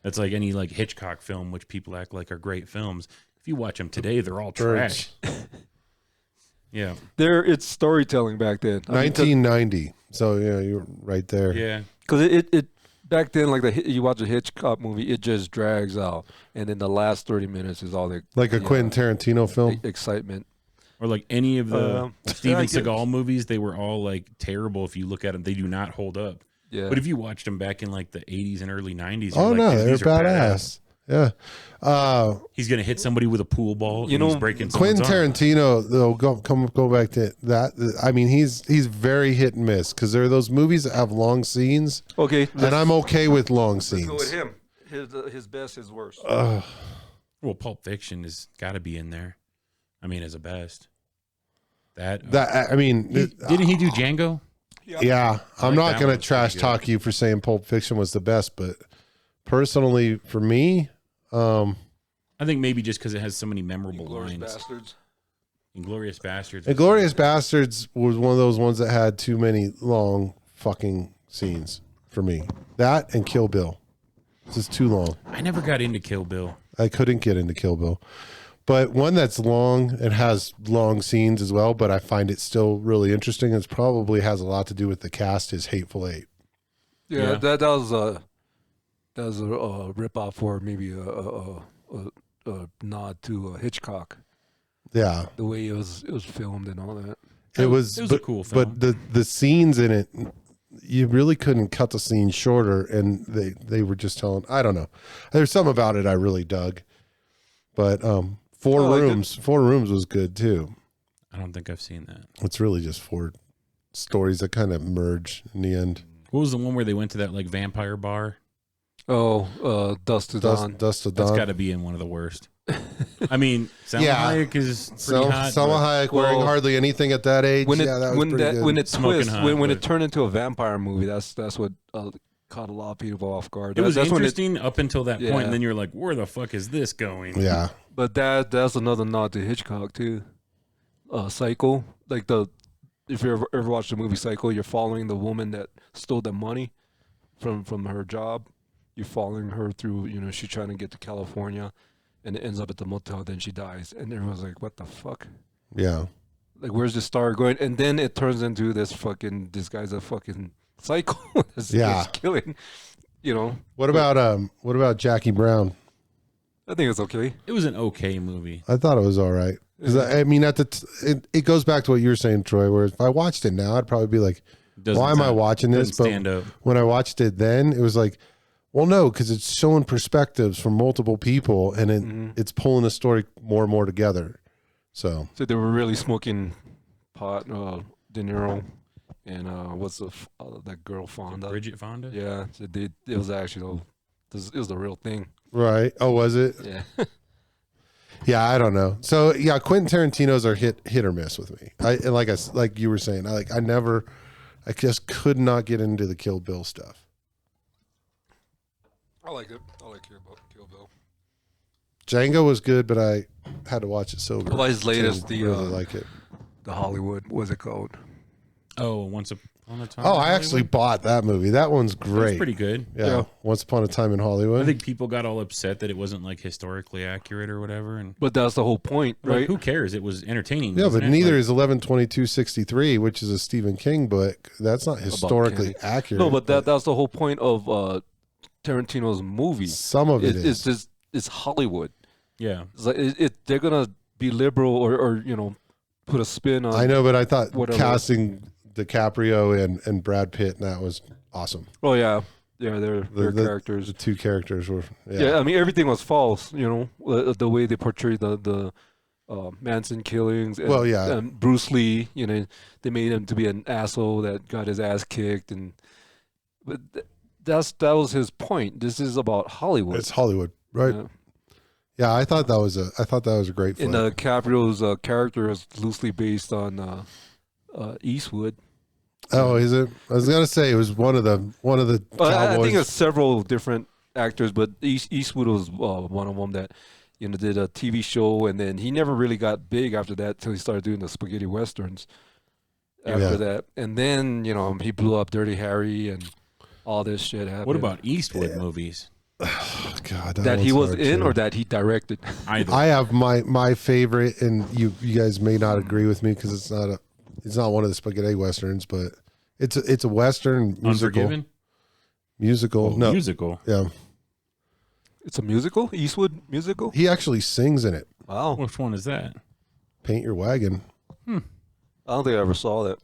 that's like any like Hitchcock film, which people act like are great films. If you watch them today, they're all trash. Yeah. It's storytelling back then. 1990. So yeah, you're right there. Yeah. Because it back then, like you watch a Hitchcock movie, it just drags out, and then the last 30 minutes is all the Like a Quentin Tarantino film. excitement. Or like any of the Steven I guess- Seagal movies, they were all like terrible. If you look at them, they do not hold up. Yeah. But if you watched them back in like the 80s and early 90s, Oh you're no, like, they're these are badass. Yeah. He's gonna hit somebody with a pool ball. You and he's know, breaking Quentin someone's arm. Tarantino, though, go back to that. I mean, he's very hit and miss because there are those movies that have long scenes, Okay. and I'm okay with long Let's go with scenes. him. His best, his worst. Well, Pulp Fiction has got to be in there. I mean, as a best. That I mean, Didn't he do Django? yeah, I'm like not that going one. to trash Pretty good. talk you for saying Pulp Fiction was the best, but personally, for me, I think maybe just because it has so many memorable Inglourious lines. Bastards. Inglorious Bastards. Inglorious Bastards was one of those ones that had too many long fucking scenes for me. That and Kill Bill. This is too long. I never got into Kill Bill. I couldn't get into Kill Bill. But one that's long, it has long scenes as well, but I find it still really interesting. It probably has a lot to do with the cast is Hateful Eight. Yeah, Yeah. that was a rip off or maybe a nod to Hitchcock. Yeah. The way it was filmed and all that. It was a cool film. But the scenes in it, you really couldn't cut the scene shorter, and they were just telling, I don't know. There's something about it I really dug. But Four Rooms was good too. I don't think I've seen that. It's really just four stories that kind of merge in the end. What was the one where they went to that like vampire bar? Oh, Dust to Dawn. Dust to That's Dawn. got to be in one of the worst. I mean, Salma Yeah. Hayek is pretty hot. Salma but Hayek wearing Well, hardly anything at that age. when it that was pretty good. when it Smoking twists hot, when it but- turned into a vampire movie, that's what caught a lot of people off guard. It was That's when interesting up until that point, Yeah. and then you're like, where the fuck is this going? Yeah. But that's another nod to Hitchcock too. Psycho, like if you ever watched the movie Psycho, you're following the woman that stole the money from her job. You're following her through, she's trying to get to California, and it ends up at the motel. Then she dies, and everyone's like, "What the fuck? Yeah. Like, where's the star going?" And then it turns into this guy's a fucking psycho that's Yeah. just killing. What about Jackie Brown? I think it's okay. It was an okay movie. I thought it was all right. 'Cause I mean, it goes back to what you were saying, Troy. Where if I watched it now, I'd probably be like, "Why am I watching this?" Doesn't stand up. When I watched it then, it was like, well, no, because it's showing perspectives from multiple people, and it's pulling the story more and more together. So they were really smoking pot, De Niro, and what's that girl Fonda? Bridget Fonda? Yeah, so it was actually it was the real thing. right? Oh, was it? Yeah. Yeah, I don't know. So yeah, Quentin Tarantino's are hit or miss with me. Like you were saying, I just could not get into the Kill Bill stuff. I like it. I like Kill Bill. Django was good, but I had to watch it sober. Well, his latest, to really like it. the Hollywood, what's it called? Oh, Once Upon a Time. Oh, in I actually Hollywood? bought that movie. That one's It's great. pretty good. Yeah. Once Upon a Time in Hollywood. I think people got all upset that it wasn't like historically accurate or whatever, and But that's the whole point, like, right? who cares? It was entertaining. Yeah, wasn't but it? neither Like, is 11/22/63, which is a Stephen King book. That's not historically accurate. No, but that's the whole point of Tarantino's movie. some of it It's is. just it's Hollywood. Yeah, It's like they're gonna be liberal or put a spin on. I know, but I thought whatever. casting DiCaprio and Brad Pitt, and that was awesome. Oh yeah, they're The characters. The two characters were. Yeah. I mean everything was false. The way they portrayed the Manson killings. And, Well, yeah. and Bruce Lee. They made him to be an asshole that got his ass kicked, but that was his point. This is about Hollywood. It's Hollywood, right? Yeah. Yeah, I thought that was a great And flick. Caprio's character is loosely based on Eastwood. Oh, is it? I was gonna say it was one of the I cowboys. think it's several different actors, but Eastwood was one of them that did a TV show, and then he never really got big after that till he started doing the spaghetti westerns. After Yeah. that, and then he blew up Dirty Harry and all this shit happened. what about Eastwood movies? Oh, God, that he one's was hard, in too. or that he directed? Either. I have my favorite, and you guys may not agree with me because it's not one of the spaghetti westerns, but it's a western musical. Unforgiven? Musical, Oh, no, musical. yeah. It's a musical, Eastwood musical. He actually sings in it. Wow, Which one is that? Paint Your Wagon. I don't think I ever saw that.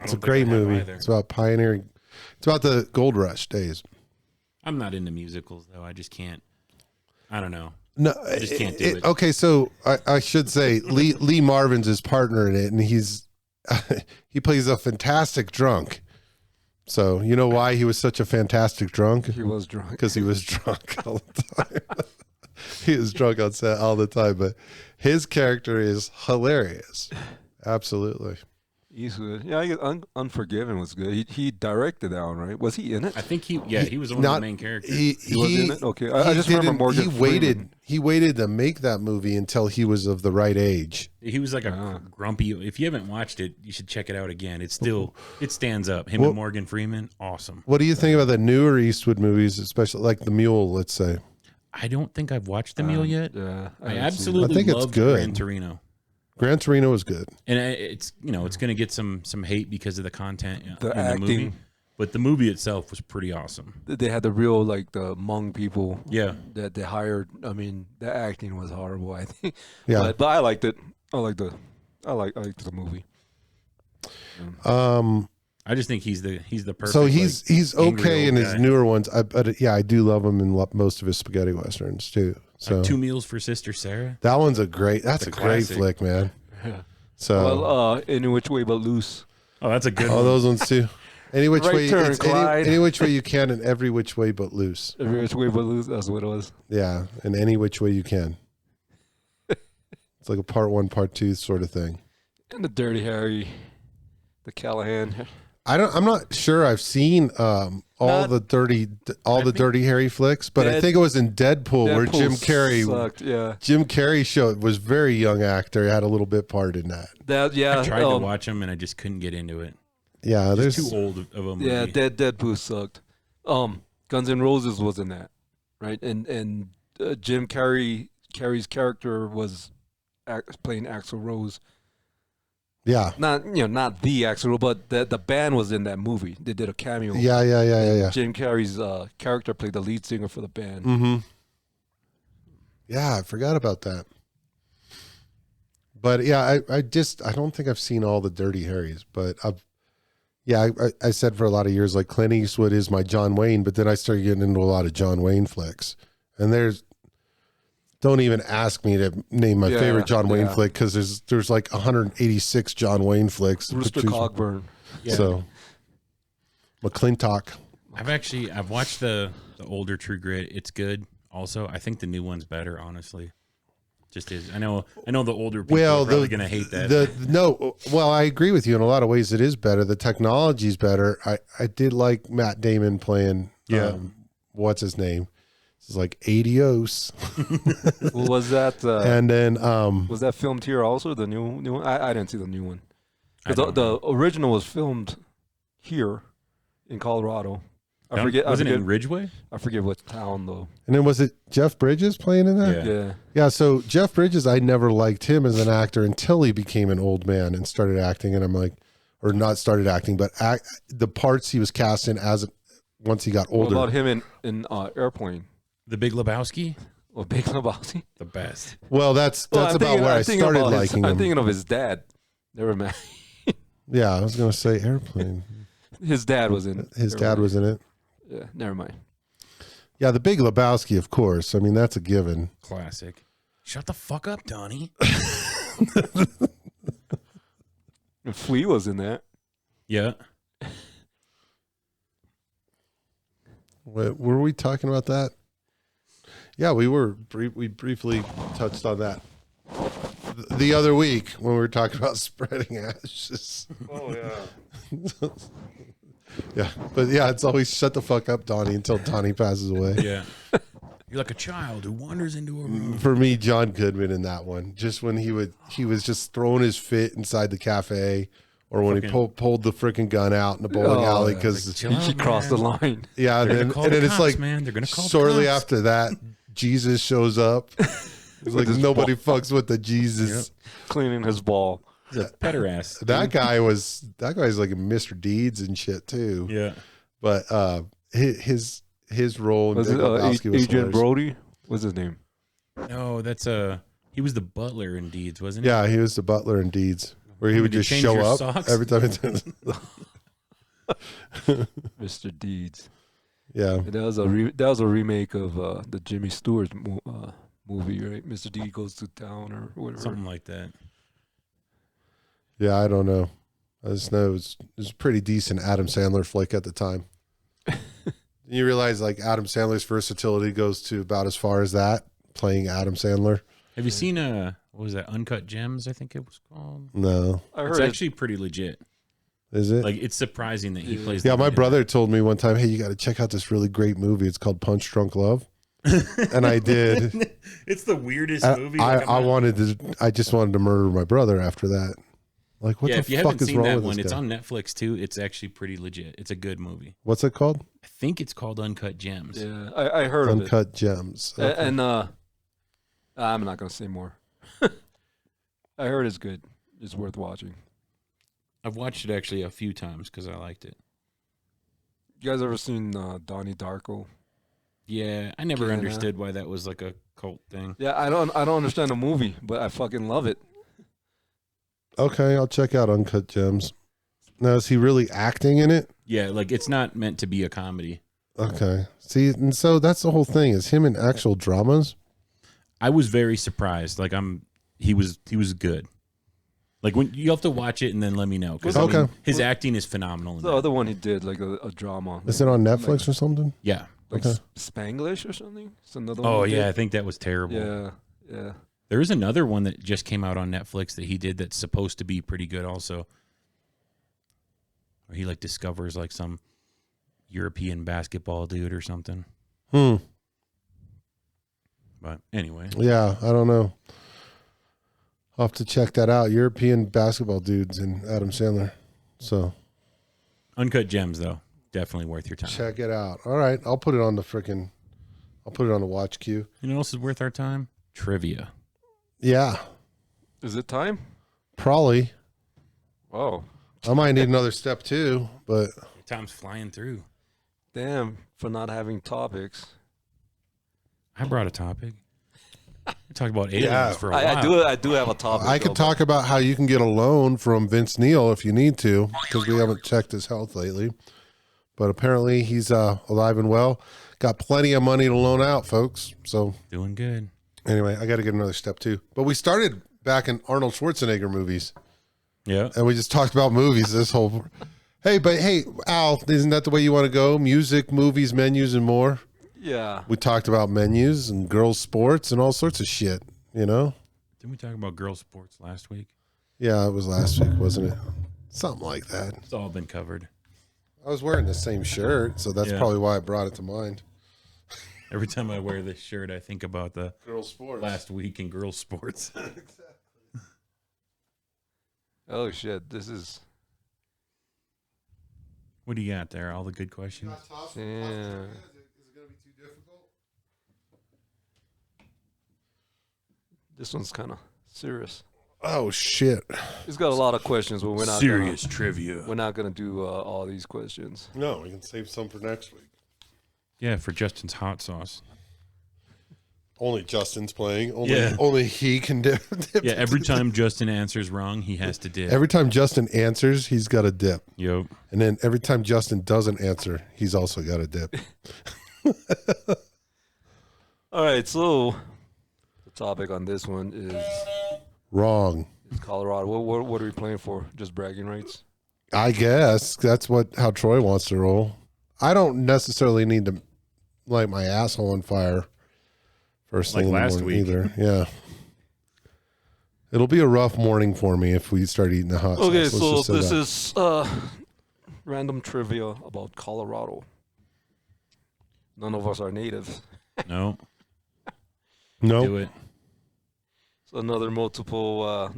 It's a great movie. It's about pioneering. It's about the gold rush days. I'm not into musicals though. I just can't. I don't know. No, I just can't do it. Okay, so I should say Lee Marvin's his partner in it, and he plays a fantastic drunk. So you know why he was such a fantastic drunk? He was drunk. Because he was drunk all the time. He was drunk on set all the time, but his character is hilarious. Absolutely. Eastwood. Yeah, Unforgiven was good. He directed that one, right? Was he in it? I think he was one of the main characters. He was in it? Okay. I just remember didn't- Morgan Freeman. He waited to make that movie until he was of the right age. He was like a grumpy. If you haven't watched it, you should check it out again. It stands up. Him and Morgan Freeman, awesome. What do you think about the newer Eastwood movies, especially like The Mule, let's say? I don't think I've watched The Mule yet. Yeah, I haven't absolutely I think it's loved good. Gran Torino. Gran Torino was good. And it's it's going to get some hate because of the content The in acting. the movie, but the movie itself was pretty awesome. seen. They had the real the Hmong people. Yeah, That they hired. I mean, the acting was horrible. I think. Yeah. But I liked it. I liked the movie. I just think he's the perfect. So he's angry okay old in his guy. newer ones. I do love him in most of his spaghetti westerns too. So Like 2 Meals for Sister Sarah. that one's a great classic. flick, man. Yeah. So Well, Any Which Way But Loose. Oh, that's a good all one. those ones too. Any which Right way, turn, it's Clyde. any which way you can, and every which way but loose. Every Which Way But Loose. That's what it was. Yeah, and any which way you can. It's like a part 1, part 2 sort of thing. And the Dirty Harry, the Callahan. I'm not sure I've seen the Dirty Harry flicks, but I think it was in Deadpool where Jim Carrey sucked, yeah. Jim Carrey was very young actor. He had a little bit part in that. Yeah. I tried to watch them and I just couldn't get into it. Yeah, there's too old of a movie. Yeah, Deadpool sucked. Guns N' Roses was in that, right? And Jim Carrey's character was playing Axl Rose. Yeah. Not the Axl Rose, but the band was in that movie. They did a cameo. Yeah. Jim Carrey's character played the lead singer for the band. Mm-hmm. Yeah, I forgot about that. But yeah, I don't think I've seen all the Dirty Harrys, but I said for a lot of years, like Clint Eastwood is my John Wayne, but then I started getting into a lot of John Wayne flicks. And don't even ask me to name my favorite John Wayne flick, because there's like 186 John Wayne flicks. Rooster Cogburn. Yeah. So McClintock. I've watched the older True Grit. It's good. Also, I think the new one's better, honestly. Just is. I know the older people are probably going to hate that. I agree with you in a lot of ways. It is better. The technology's better. I did like Matt Damon playing what's his name? It's like Adios. Was that and then was that filmed here also, the new one? I didn't see the new one. The original was filmed here in Colorado. Wasn't it in Ridgeway? I forget what town though. And then was it Jeff Bridges playing in that? Yeah. So Jeff Bridges, I never liked him as an actor until he became an old man and started acting. And I'm like, or not started acting, but the parts he was cast in once he got older. What about him in Airplane? The Big Lebowski? Or Big Lebowski? The best. Well, that's about where I started liking him. I'm thinking of his dad. Never mind. Yeah, I was going to say Airplane. His dad was in it. His dad was in it. Yeah, never mind. Yeah, the Big Lebowski, of course. I mean, that's a given. Classic. Shut the fuck up, Donnie. Flea was in that. Yeah. Were we talking about that? Yeah, we were. We briefly touched on that the other week when we were talking about spreading ashes. Oh, yeah. Yeah, but yeah, it's always shut the fuck up, Donnie, until Donnie passes away. Yeah. You're like a child who wanders into a room. For me, John Goodman in that one, just when he was just throwing his fit inside the cafe, or when he pulled the freaking gun out in the bowling alley because he crossed the line. Yeah, and then it's like, man. They're gonna call shortly after that, Jesus shows up. It's like nobody fucks with the Jesus. Cleaning his ball. He's a pederast. That guy's like a Mr. Deeds and shit too. Yeah. But his role in Was it Adrian Brody? What's his name? No, that's he was the butler in Deeds, wasn't he? Yeah, he was the butler in Deeds, where he would just show up socks? every time. Mr. Deeds. Yeah, that was a remake of the Jimmy Stewart movie, right? Mr. Deeds Goes to Town or whatever. Something like that. Yeah, I don't know. I just know it was a pretty decent Adam Sandler flick at the time. You realize like Adam Sandler's versatility goes to about as far as that, playing Adam Sandler. Have you seen what was that, Uncut Gems, I think it was called? No. It's actually pretty legit. Is it? Like, it's surprising that he plays. Yeah, my brother told me one time, hey, you got to check out this really great movie. It's called Punch Drunk Love. And I did. It's the weirdest movie. I just wanted to murder my brother after that. Like, what the fuck is wrong with this guy? It's on Netflix too. It's actually pretty legit. It's a good movie. What's it called? I think it's called Uncut Gems. Yeah, I heard of it. Uncut Gems. Okay. And I'm not going to say more. I heard it's good. It's worth watching. I've watched it actually a few times because I liked it. You guys ever seen Donnie Darko? Yeah, I never understood why that was like a cult thing. Yeah, I don't understand the movie, but I fucking love it. Okay, I'll check out Uncut Gems. Now, is he really acting in it? Yeah, like it's not meant to be a comedy. Okay. See, and so that's the whole thing. Is him in actual dramas? I was very surprised. Like he was good. Like when you have to watch it and then let me know. Because I mean, his acting is phenomenal. The other one he did, like a drama. Is it on Netflix or something? Yeah. Like Spanglish or something? It's another one. Oh yeah, I think that was terrible. Yeah. There is another one that just came out on Netflix that he did that's supposed to be pretty good also. Where he like discovers like some European basketball dude or something. But anyway. Yeah, I don't know. I'll have to check that out. European basketball dudes and Adam Sandler. So Uncut Gems, though. Definitely worth your time. check it out. All right. I'll put it on the watch queue. You know what else is worth our time? Trivia. Yeah, Is it time? probably. Oh, I might need another step too, but Time's flying through. damn! For not having topics. I brought a topic. We talked about aliens Yeah. for a while. I do have a topic. I could talk about how you can get a loan from Vince Neil if you need to, because we haven't checked his health lately. But apparently he's alive and well. Got plenty of money to loan out, folks. So Doing good. anyway, I got to get another step too. But we started back in Arnold Schwarzenegger movies, Yeah. and we just talked about movies this whole. Hey, Al, isn't that the way you want to go? Music, movies, menus, and more. Yeah. We talked about menus and girls' sports and all sorts of shit. You know? Didn't we talk about girls' sports last week? Yeah, it was last week, wasn't it? Something like that. It's all been covered. I was wearing the same shirt, so that's Yeah. probably why I brought it to mind. Every time I wear this shirt, I think about the Girls' sports. last week in girls' sports. Oh shit! This is. What do you got there? All the good questions? Yeah. Is it going to be too difficult? This one's kind of serious. Oh shit! It's got a lot of questions, but we're not trivia. We're not gonna do all these questions. No, we can save some for next week. Yeah, for Justin's hot sauce. Only Justin's playing. Yeah. Only he can dip. Yeah, every time Justin answers wrong, he has to dip. Every time Justin answers, he's got a dip, Yep. and then every time Justin doesn't answer, he's also got a dip. All right, so the topic on this one is Wrong. Colorado. What are we playing for? Just bragging rights? I guess that's how Troy wants to roll. I don't necessarily need to light my asshole on fire first Like thing in the last morning week. either. Yeah. It'll be a rough morning for me if we start eating the hot Okay, sauce. so Let's just say this that. is random trivia about Colorado. None of us are natives. No. Nope. Do it. So another multiple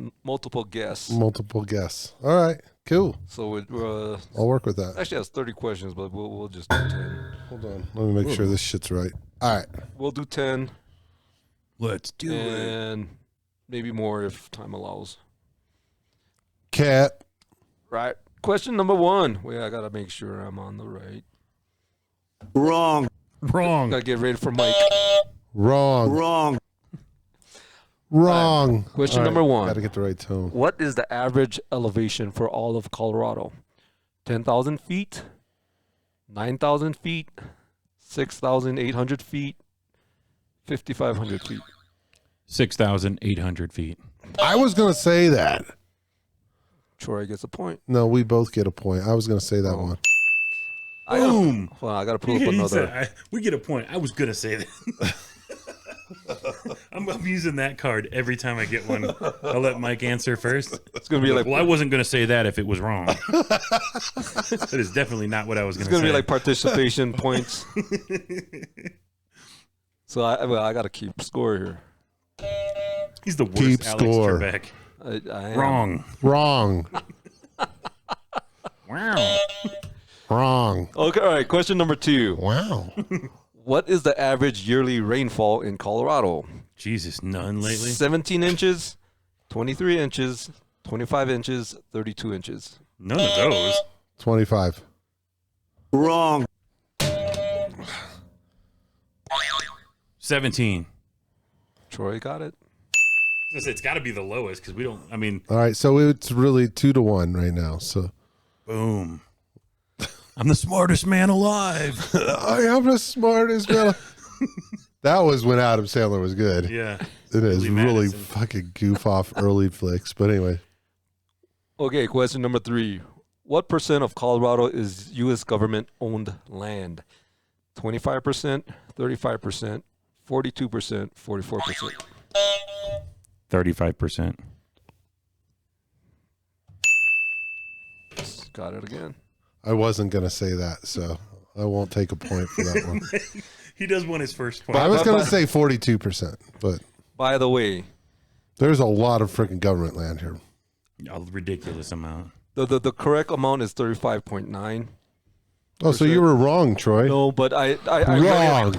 guess. Multiple guess. All right. Cool. So it I'll work with that. actually has 30 questions, but we'll just do 10. Hold on. Let me make sure this shit's right. All right. We'll do 10 Let's do and maybe more if time allows. Cat. Right. Question number 1. Wait, I gotta make sure I'm on the right. Wrong. Wrong. Gotta get ready for Mike. Wrong. Wrong. Wrong. Question All number 1. Got to get the right tone. What is the average elevation for all of Colorado? 10,000 feet, 9,000 feet, 6,800 feet, 5,500 feet. 6,800 feet. I was going to say that. Troy gets a point. No, we both get a point. I was going to say that Oh. one. Boom. Hold on, I gotta pull up another. We get a point. I was going to say that. I'm using that card every time I get one. I'll let Mike answer first. It's gonna be like Well, I wasn't going to say that if it was wrong. That is definitely not what I was going it's to say. gonna be like participation points. So I gotta keep score here. He's the worst Keep Alex score. Trebek. I am. Wrong. Wrong. Wow. Wrong. Okay, all right. Question number 2. Wow. What is the average yearly rainfall in Colorado? Jesus, none lately. 17 inches, 23 inches, 25 inches, 32 inches. None of those. 25. Wrong. 17. Troy got it. It's got to be the lowest because we don't. I mean, All right. So it's really 2-1 right now. So boom. I'm the smartest man alive. I am the smartest man. That was when Adam Sandler was good. Yeah. It is Billy really Madison. fucking goof off early flicks. But anyway, Okay, question number 3. What percent of Colorado is U.S. government-owned land? 25%, 35%, 42%, 44%. 35%. Got it again. I wasn't going to say that, so I won't take a point for that one. He does want his first point. I was going to say 42%, but By the way, there's a lot of freaking government land here. A ridiculous amount. the correct amount is 35.9. Oh, so you were wrong, Troy. No, but I Wrong.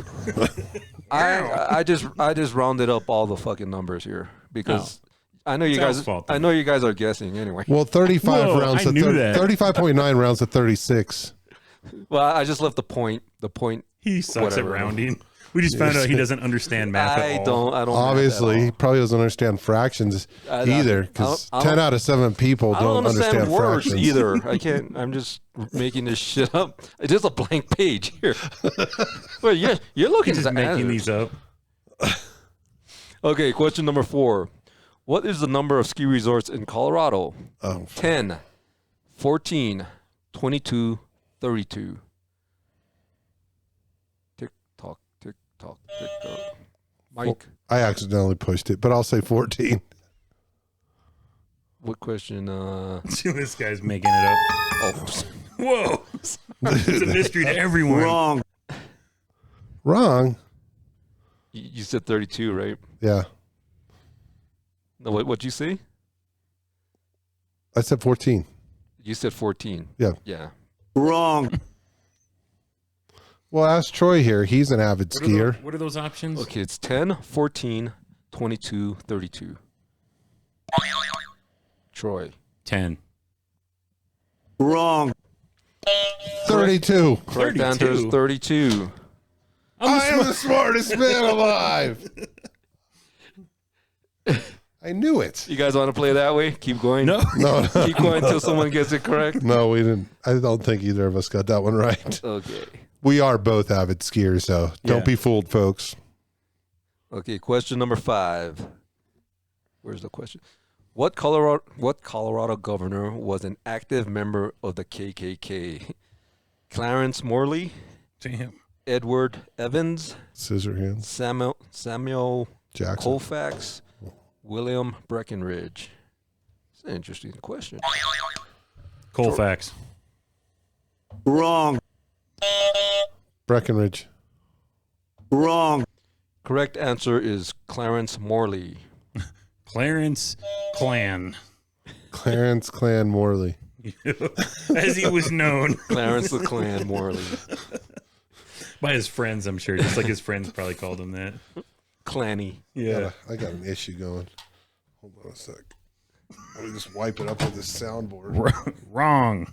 I just rounded up all the fucking numbers here because I know you It's Al's guys. fault, I know you guys are guessing anyway. Well, 35 Whoa, rounds I to knew that. 35.9 rounds to 36. Well, I just left the point. The point. He sucks Whatever. at rounding. We just found out he doesn't understand math at all. I don't. Obviously, he probably doesn't understand fractions either, because 10 out of 7 people I don't understand words fractions. either. I can't. I'm just making this shit up. It's just a blank page here. Well, you're looking He's at just making these up. Okay, question number 4. What is the number of ski resorts in Colorado? 10, 14, 22, 32. Tick tock, tick tock, tick tock. Mike, I accidentally pushed it, but I'll say 14. what question? This guy's making it up. Oh, Whoa. It's a mystery to everyone. Wrong. Wrong. you said 32, right? Yeah, No, what'd you say? I said 14. You said 14. Yeah. Yeah. Wrong. Well, ask Troy here. He's an avid skier. What are those options? Okay, it's 10, 14, 22, 32. Troy. 10. Wrong. 32. Correct answer is 32. I am the smartest man alive. I knew it. You guys want to play that way? Keep going. No. No, no, Keep going until someone gets it correct. no, we didn't. I don't think either of us got that one right. Okay. We are both avid skiers, so Yeah. don't be fooled, folks. Okay, question number 5. Where's the question? What Colorado governor was an active member of the KKK? Clarence Morley, Damn. Edward Evans, Scissorhands. Samuel Jackson. Colfax, William Breckinridge. It's an interesting question. Colfax. Wrong. Breckenridge. Wrong. Correct answer is Clarence Morley. Clarence Clan. Clarence Clan Morley. As he was known Clarence the Clan Morley. by his friends, I'm sure. Just like his friends probably called him that. Clanny. Yeah. I got an issue going. Hold on a sec. Let me just wipe it up with this soundboard. Wrong.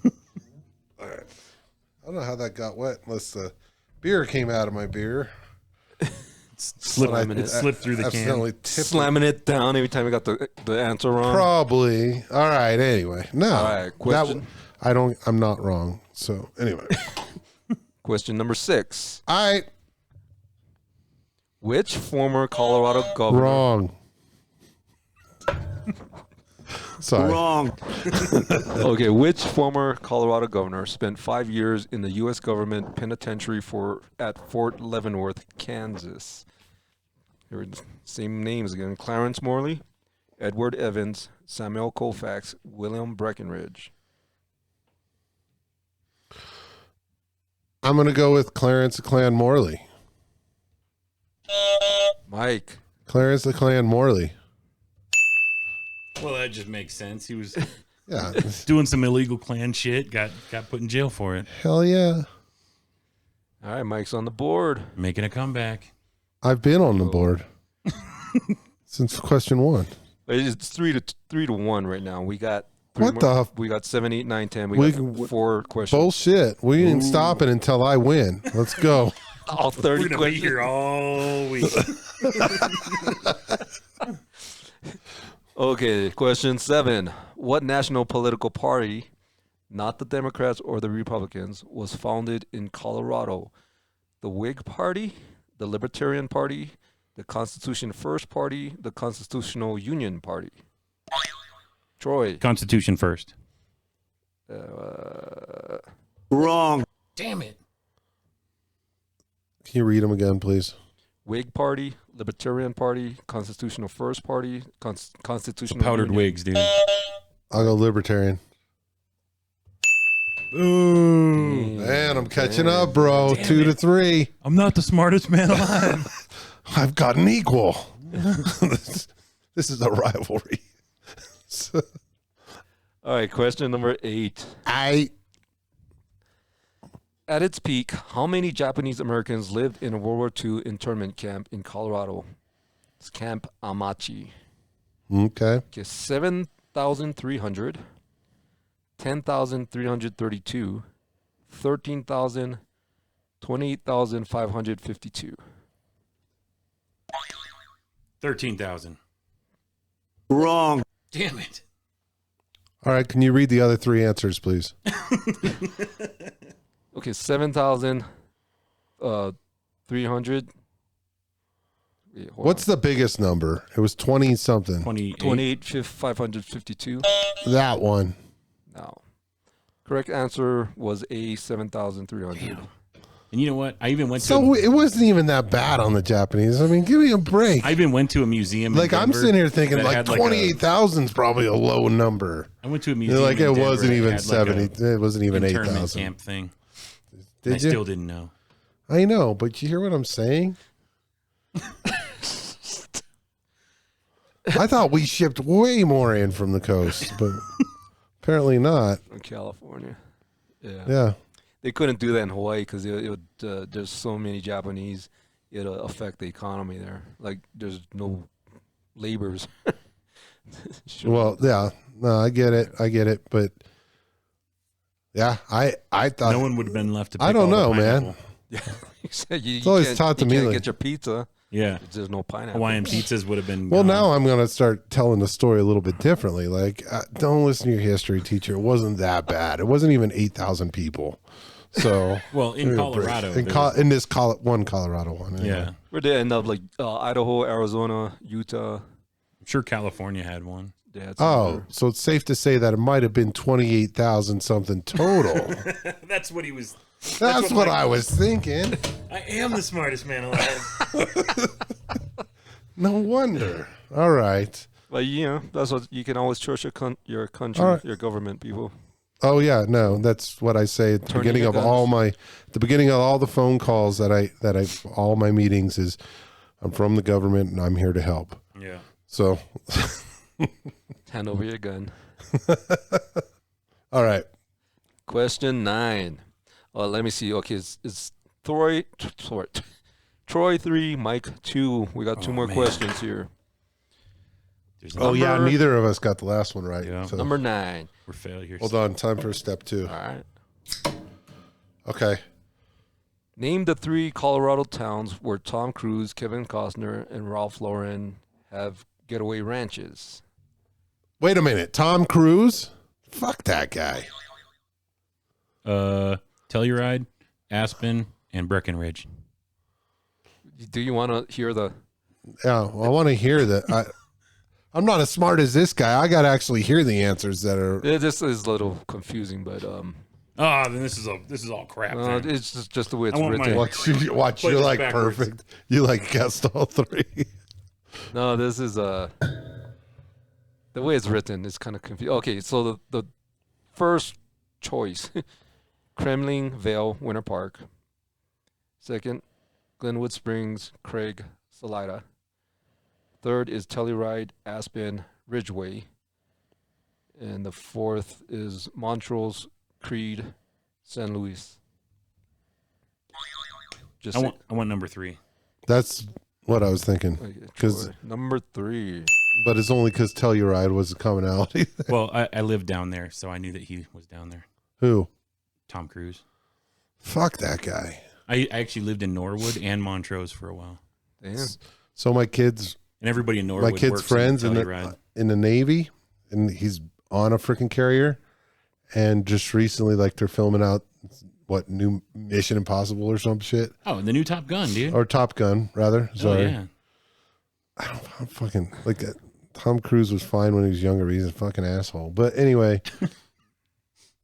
All right. I don't know how that got wet unless the beer came out of my beer. Slamming It it. slipped through the can. Accidentally tipped Slamming it down every time I got the answer wrong. Probably. All right. Anyway, no. All right, question. I'm not wrong. So anyway, Question number 6. all right. Which former Colorado governor? Wrong. Sorry. Wrong. Okay, which former Colorado governor spent 5 years in the U.S. government penitentiary at Fort Leavenworth, Kansas? Here are the same names again: Clarence Morley, Edward Evans, Samuel Colfax, William Breckinridge. I'm going to go with Clarence the Clan Morley. Mike. Clarence the Clan Morley. Well, that just makes sense. He was Yeah. doing some illegal Klan shit. Got put in jail for it. Hell yeah. All right, Mike's on the board. Making a comeback. I've been on the board since question 1. It's 3-1 right now. We got What the? We got 7, 8, 9, 10. We- We got 4 questions. Bullshit. We ain't stopping until I win. Let's go. All We're 30 gonna be questions. here all week. Okay, question 7. What national political party, not the Democrats or the Republicans, was founded in Colorado? The Whig Party, the Libertarian Party, the Constitution First Party, the Constitutional Union Party? Troy. Constitution first. Wrong. Damn it. Can you read them again, please? Whig Party, Libertarian Party, Constitutional First Party, Constitutional Powdered Union. wigs, dude. I'll go libertarian. Ooh. Man, I'm catching up, bro. 2-3. I'm not the smartest man alive. I've got an equal. This is a rivalry. All right, question number 8. At its peak, how many Japanese Americans lived in a World War II internment camp in Colorado? It's Camp Amachi. Okay. Okay, 7,300, 10,332, 13,000, 28,552. 13,000. Wrong. Damn it. All right. Can you read the other 3 answers, please? Okay, 7,300. What's the biggest number? It was 20 something. 28,552? That one. No. Correct answer was A, 7,300. And you know what? I even went to. So it wasn't even that bad on the Japanese. I mean, give me a break. I even went to a museum. Like, in I'm Denver sitting here thinking that like had 28,000 is probably a low number. I went to a museum. Like, in it Denver wasn't that even had 70. It wasn't even internment 8,000. camp thing. Did I you? still didn't know. I know, but you hear what I'm saying? I thought we shipped way more in from the coast, but apparently not. From California. Yeah. Yeah. They couldn't do that in Hawaii because there's so many Japanese. It'll affect the economy there. Like, there's no laborers. Sure. Well, yeah. No, I get it. But yeah, I thought No one would have been left to pick I don't all know, the man. pineapple. It's always taught to me, You can't like- get your pizza. Yeah. There's no pineapple. Hawaiian pizzas would have been. Well, gone. now I'm going to start telling the story a little bit differently. Like, don't listen to your history teacher. It wasn't that bad. It wasn't even 8,000 people. So, Well, in Colorado. there was- in this one Colorado one. Anyway. yeah. Where they end up, like Idaho, Arizona, Utah. I'm sure California had one. They had some Oh, there. so it's safe to say that it might have been 28,000 something total. That's what he was. That's what I was thinking. I am the smartest man alive. No wonder. All right. But that's what you can always trust your country, All right. your government people. Oh yeah, no, that's what I say at the Turning beginning your of guns. the beginning of all the phone calls that I all my meetings is I'm from the government and I'm here to help. Yeah. So, Hand over your gun. all right. Question 9. Let me see. Okay, it's Troy 3, Mike 2. We got 2 more man. questions here. There's Oh yeah, Number- neither of us got the last one right. Yeah. So. Number 9. We're failures. Hold on, time for step 2. All right. Okay. Name the 3 Colorado towns where Tom Cruise, Kevin Costner, and Ralph Lauren have getaway ranches. Wait a minute, Tom Cruise? Fuck that guy. Telluride, Aspen, and Breckenridge. Do you want to hear the... Yeah, well, I want to hear that. I'm not as smart as this guy. I got to actually hear the answers that are. This is a little confusing, but Then this is all crap. then. it's just the way it's I want written. my- Watch, Play you're this like backwards. perfect. You like guessed all 3. No, this is the way it's written is kind of confusing. Okay, so the first choice, Kremling Vale, Winter Park. Second, Glenwood Springs, Craig, Salida. Third is Telluride, Aspen, Ridgeway. And the fourth is Montrose, Creed, San Luis. Just I want number 3. That's what I was thinking. okay, 'cause- Troy. Number 3. But it's only because Telluride was a commonality. Well, I lived down there, so I knew that he was down there. Who? Tom Cruise. Fuck that guy. I actually lived in Norwood and Montrose for a while, Damn. So my kids, and everybody in Norwood. my kids' works friends in in Telluride. the Navy, and he's on a freaking carrier. And just recently, like they're filming out what new Mission Impossible or some shit, Oh, the new Top Gun, dude. or Top Gun rather. Oh, Sorry, yeah. I'm fucking like Tom Cruise was fine when he was younger. But he's a fucking asshole. But anyway,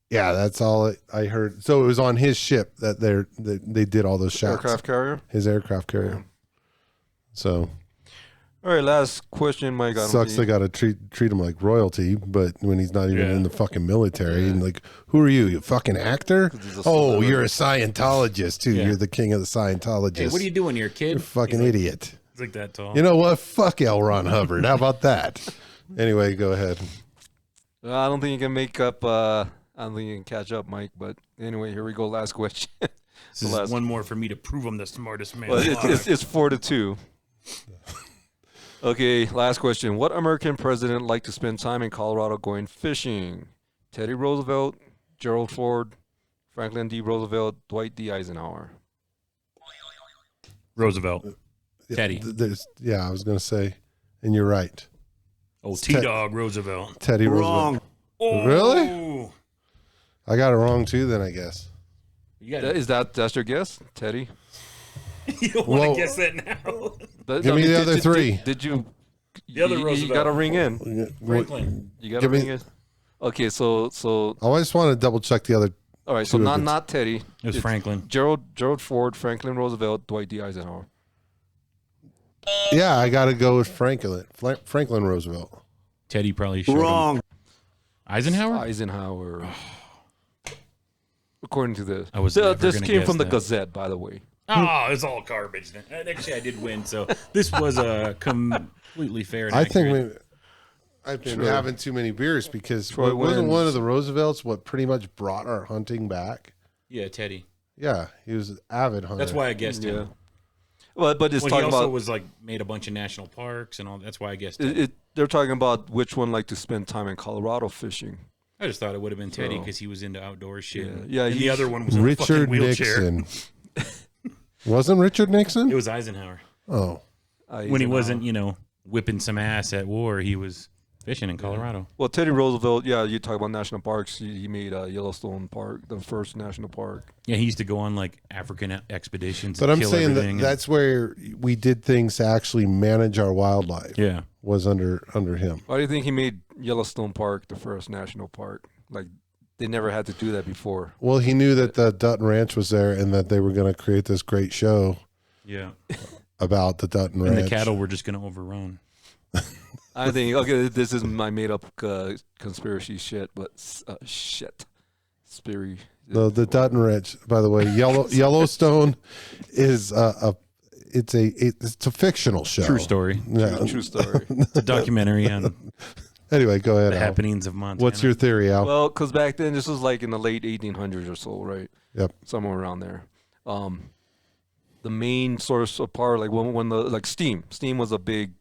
yeah, that's all I heard. So it was on his ship that they did all those shots. Aircraft carrier? His aircraft carrier. So All right, last question, Mike. sucks they got to treat him like royalty, but when he's not even in the fucking military, and like, who are you? You fucking actor? Oh, you're a Scientologist too. Yeah. You're the king of the Scientologists. Hey, what are you doing here, kid? You're a fucking idiot. It's like that tall. You know what? Fuck L. Ron Hubbard. How about that? Anyway, go ahead. I don't think you can make up. I don't think you can catch up, Mike. But anyway, here we go. Last question. This is one more for me to prove I'm the smartest man. Well, alive. it's 4-2. Okay, last question. What American president liked to spend time in Colorado going fishing? Teddy Roosevelt, Gerald Ford, Franklin D. Roosevelt, Dwight D. Eisenhower. Roosevelt. Teddy. I was going to say, and you're right. Oh, T-Dog Roosevelt. Teddy Wrong. Roosevelt. Oh. Really? I got it wrong too, then I guess. You got That's your guess, Teddy? You don't want to guess that now. Give me the other three. Did you? The other You Roosevelt. got to ring in. Franklin. You got to ring in. Okay, so I just want to double check the other. all right, so two of the- not Teddy. It was Franklin. Gerald Ford, Franklin Roosevelt, Dwight D. Eisenhower. Yeah, I got to go with Franklin Roosevelt. Teddy probably showed Wrong. him. Eisenhower? Eisenhower. According to this. I was never This gonna came guess from the that. Gazette, by the way. Oh, it's all garbage then. Actually, I did win, so this was a completely fair and I accurate. think I've been having too many beers because Troy wasn't wins. one of the Roosevelts what pretty much brought our hunting back? Yeah, Teddy. Yeah, he was an avid hunter. That's why I guessed him. Yeah. Well, but it's Well, he talking also about was like made a bunch of national parks and all. That's why I guessed him. they're talking about which one liked to spend time in Colorado fishing. I just thought it would have been Teddy So- because he was into outdoor shit. Yeah, and he- the other one was in a fucking Richard wheelchair. Nixon. Wasn't Richard Nixon? It was Eisenhower. Oh, When he wasn't, whipping some ass at war, he was fishing in Colorado. Well, Teddy Roosevelt, yeah, you talk about national parks. He made Yellowstone Park, the first national park. Yeah, he used to go on like African expeditions. but and I'm kill saying that everything that's where we did things to actually manage our wildlife. yeah. Was under him. Why do you think he made Yellowstone Park the first national park? Like, they never had to do that before. Well, he knew that the Dutton Ranch was there and that they were going to create this great show Yeah. about the Dutton And Ranch. the cattle were just going to overrun. I think, okay, this is my made-up conspiracy shit, but shit. The Dutton Ranch, by the way, Yellowstone is it's a fictional show. True story. Yeah. True story. It's a documentary on Anyway, go ahead. the Al. happenings of Montana. What's your theory, Al? Well, because back then, this was like in the late 1800s or so, right? Yep. Somewhere around there. The main source of power, like when the steam was a big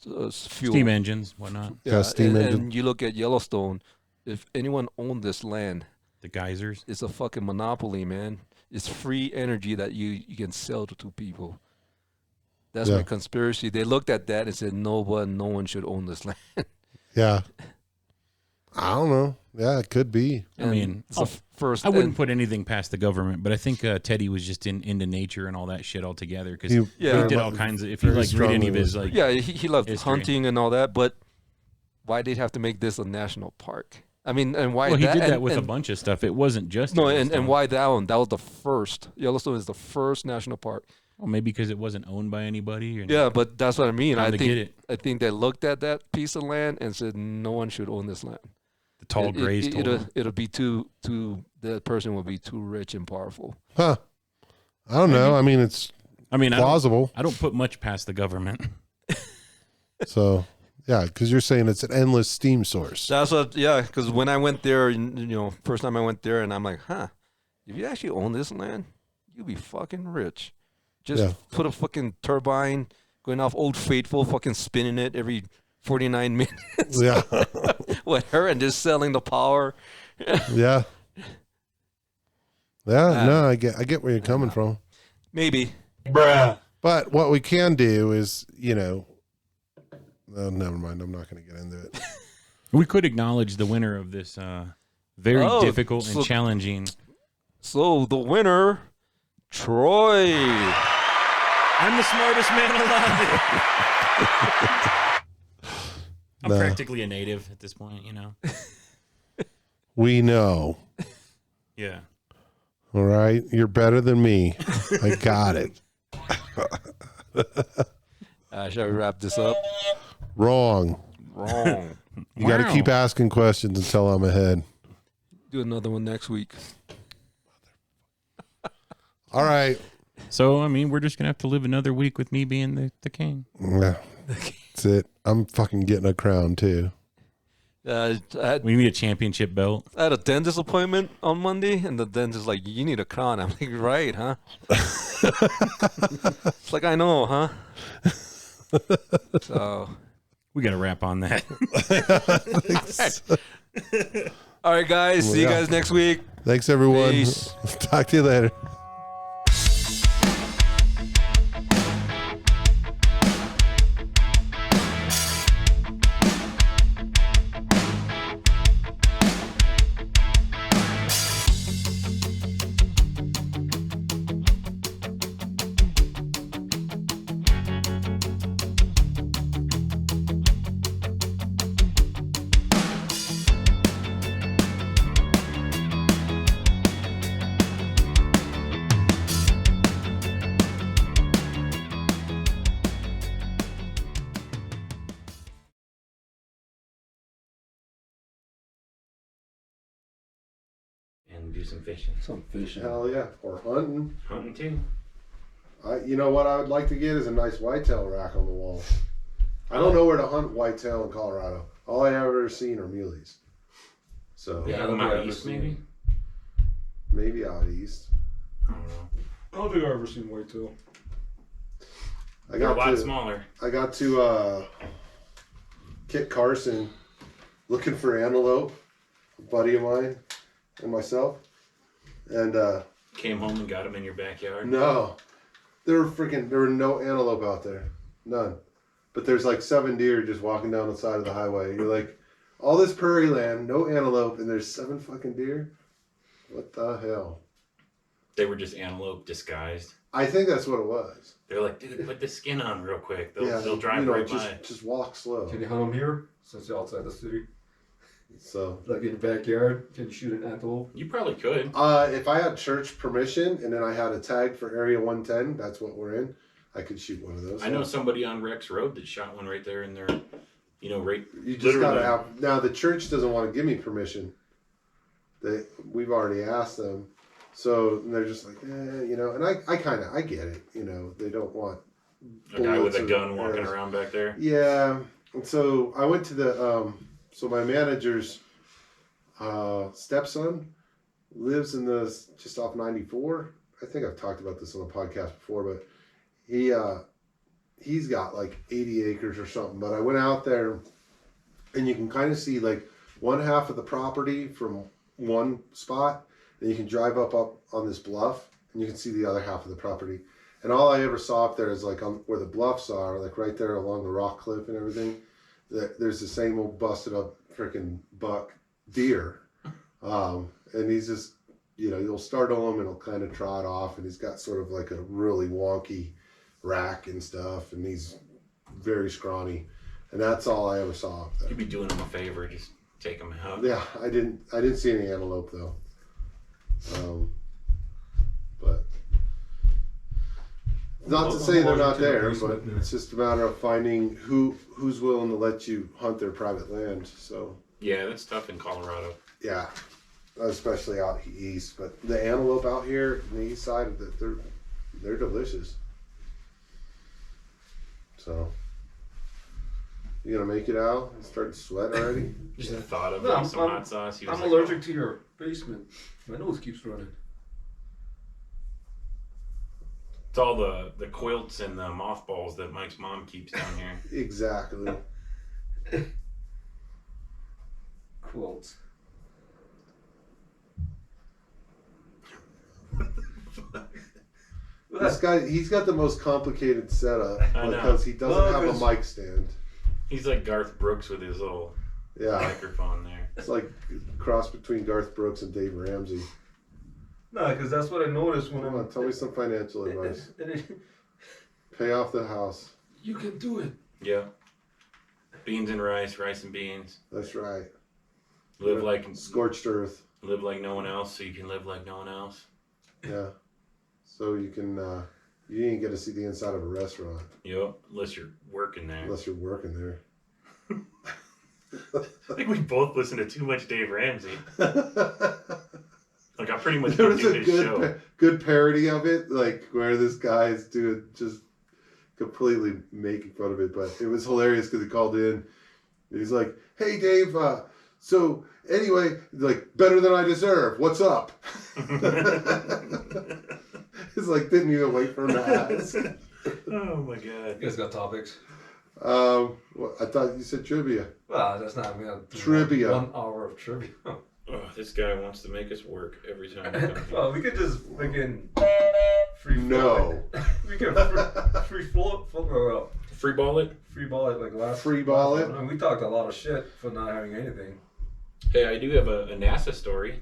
fuel. steam engines, whatnot? Yeah, steam engine. And you look at Yellowstone. If anyone owned this land, The geysers. it's a fucking monopoly, man. It's free energy that you can sell to people. That's Yeah. my conspiracy. They looked at that and said, no one should own this land. Yeah. I don't know. Yeah, it could be. I mean, it's the first. I wouldn't and- put anything past the government, but I think Teddy was just into nature and all that shit altogether because He- he Yeah. did all kinds of. If you very like read any of strongly his was- like, Yeah, he loved history. hunting and all that, but why did he have to make this a national park? I mean, and why? well, he did that and- with a and- bunch of stuff. It wasn't just No, Yellowstone. and why that one? That was the first. Yellowstone is the first national park. Well, maybe because it wasn't owned by anybody. Or Yeah, but that's what I mean. Time to get it. I think they looked at that piece of land and said no one should own this land. the tall grays told him. It'll be too. The person will be too rich and powerful. Huh. I don't know. I mean, it's I mean, plausible. I don't put much past the government. So, yeah, because you're saying it's an endless steam source. That's what. Yeah, because when I went there, first time I went there, and I'm like, huh, if you actually own this land, you'll be fucking rich. Just Yeah. put a fucking turbine going off Old Faithful, fucking spinning it every 49 minutes. Yeah. With her and just selling the power. Yeah. Yeah, no, I get where you're coming from. Maybe. But what we can do is, oh, never mind. I'm not going to get into it. We could acknowledge the winner of this very Oh, difficult and so- challenging. So the winner, Troy. I'm the smartest man alive. I'm No. practically a native at this point, We know. Yeah. All right. You're better than me. I got it. Shall we wrap this up? Wrong. Wrong. You got to keep asking questions until I'm ahead. Do another one next week. All right. So, I mean, we're just going to have to live another week with me being the king. Yeah. That's it. I'm fucking getting a crown, too. We need a championship belt. I had a dentist appointment on Monday, and the dentist like, you need a crown. I'm like, right, huh? It's like, I know, huh? So We got to wrap on that. all right, guys. See you guys next week. Thanks, everyone. Peace. Talk to you later. And do some fishing. Some fishing. Hell yeah. Or hunting. Hunting too. You know what I would like to get is a nice whitetail rack on the wall. I don't know where to hunt whitetail in Colorado. All I ever seen are muleys. So Yeah, I don't think I've ever east, seen maybe out east. I don't know. I don't think I've ever seen whitetail. They're a lot smaller. I got to Kit Carson looking for antelope, a buddy of mine and myself. And Came home and got them in your backyard. no, there were no antelope out there. None. But there's like 7 deer just walking down the side of the highway. You're like, all this prairie land, no antelope, and there's 7 fucking deer? What the hell? They were just antelope disguised. I think that's what it was. They're like, dude, put the skin on real quick. They'll drive right by. Just walk slow. Can you hunt them here since you're outside the city? So Like in the backyard? Can you shoot an antelope? You probably could. if I had church permission and then I had a tag for Area 110, that's what we're in, I could shoot one of those. I know somebody on Rex Road that shot one right there in their, right. You just gotta have. Now the church doesn't want to give me permission. We've already asked them, so they're just like, and I get it. They don't want a guy with a bullets or gun walking arrows. around back there. Yeah, and so I went to the. So my manager's stepson lives in just off 94. I think I've talked about this on the podcast before, but he's got like 80 acres or something. But I went out there, and you can kind of see like one half of the property from one spot, and you can drive up on this bluff, and you can see the other half of the property. And all I ever saw up there is like on where the bluffs are, like right there along the rock cliff and everything. There's the same old busted up freaking buck deer, and he's just you'll startle him and he'll kind of trot off, and he's got sort of like a really wonky rack and stuff, and he's very scrawny, and that's all I ever saw up there. You'd be doing him a favor, just take him out. Yeah, I didn't see any antelope though, but not to say they're not there, but it's just a matter of finding who's willing to let you hunt their private land. So Yeah, that's tough in Colorado. yeah, especially out east. But the antelope out here on the east side of they're delicious. So you gonna make it out? You starting to sweat already? Just the thought of No, some hot sauce. I'm allergic to your basement. My nose keeps running. It's all the quilts and the mothballs that Mike's mom keeps down here. Exactly. Quilts. This guy, he's got the most complicated setup I know. because he doesn't have a mic stand. He's like Garth Brooks with his little Yeah, microphone there. it's like a cross between Garth Brooks and Dave Ramsey. No, because that's what I noticed when Come on, tell me some financial advice. Pay off the house. You can do it. Yeah. Beans and rice and beans. That's right. Live like Scorched earth. no one else, so you can live like no one else. Yeah. So you can You didn't get to see the inside of a restaurant. Yep, unless you're working there. Unless you're working there. I think we both listen to too much Dave Ramsey. Like, I pretty much There do was a his show. good parody of it, like where this guy is doing just completely making fun of it, but it was hilarious because he called in. And he's like, "Hey Dave, so anyway, like better than I deserve. What's up?" It's like didn't even wait for him to ask. Oh my god! You guys got topics? Well, I thought you said trivia. Well, that's not me. Trivia. 1 hour of trivia. Oh, this guy wants to make us work every time we come here. Well, we could just freaking free No. We can free ball it. Free ball it? Like last. Free ball it? I mean, we talked a lot of shit for not having anything. Hey, I do have a NASA story.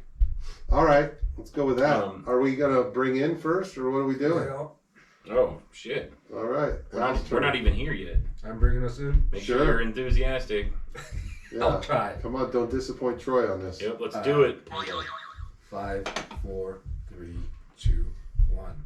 All right, let's go with that. Are we gonna bring in first, or what are we doing? Oh shit! All right, We're not even here yet. I'm bringing us in. Make sure you're enthusiastic. Yeah. I'll try. Come on, don't disappoint Troy on this. Yep, let's do it. 5, 4, 3, 2, 1.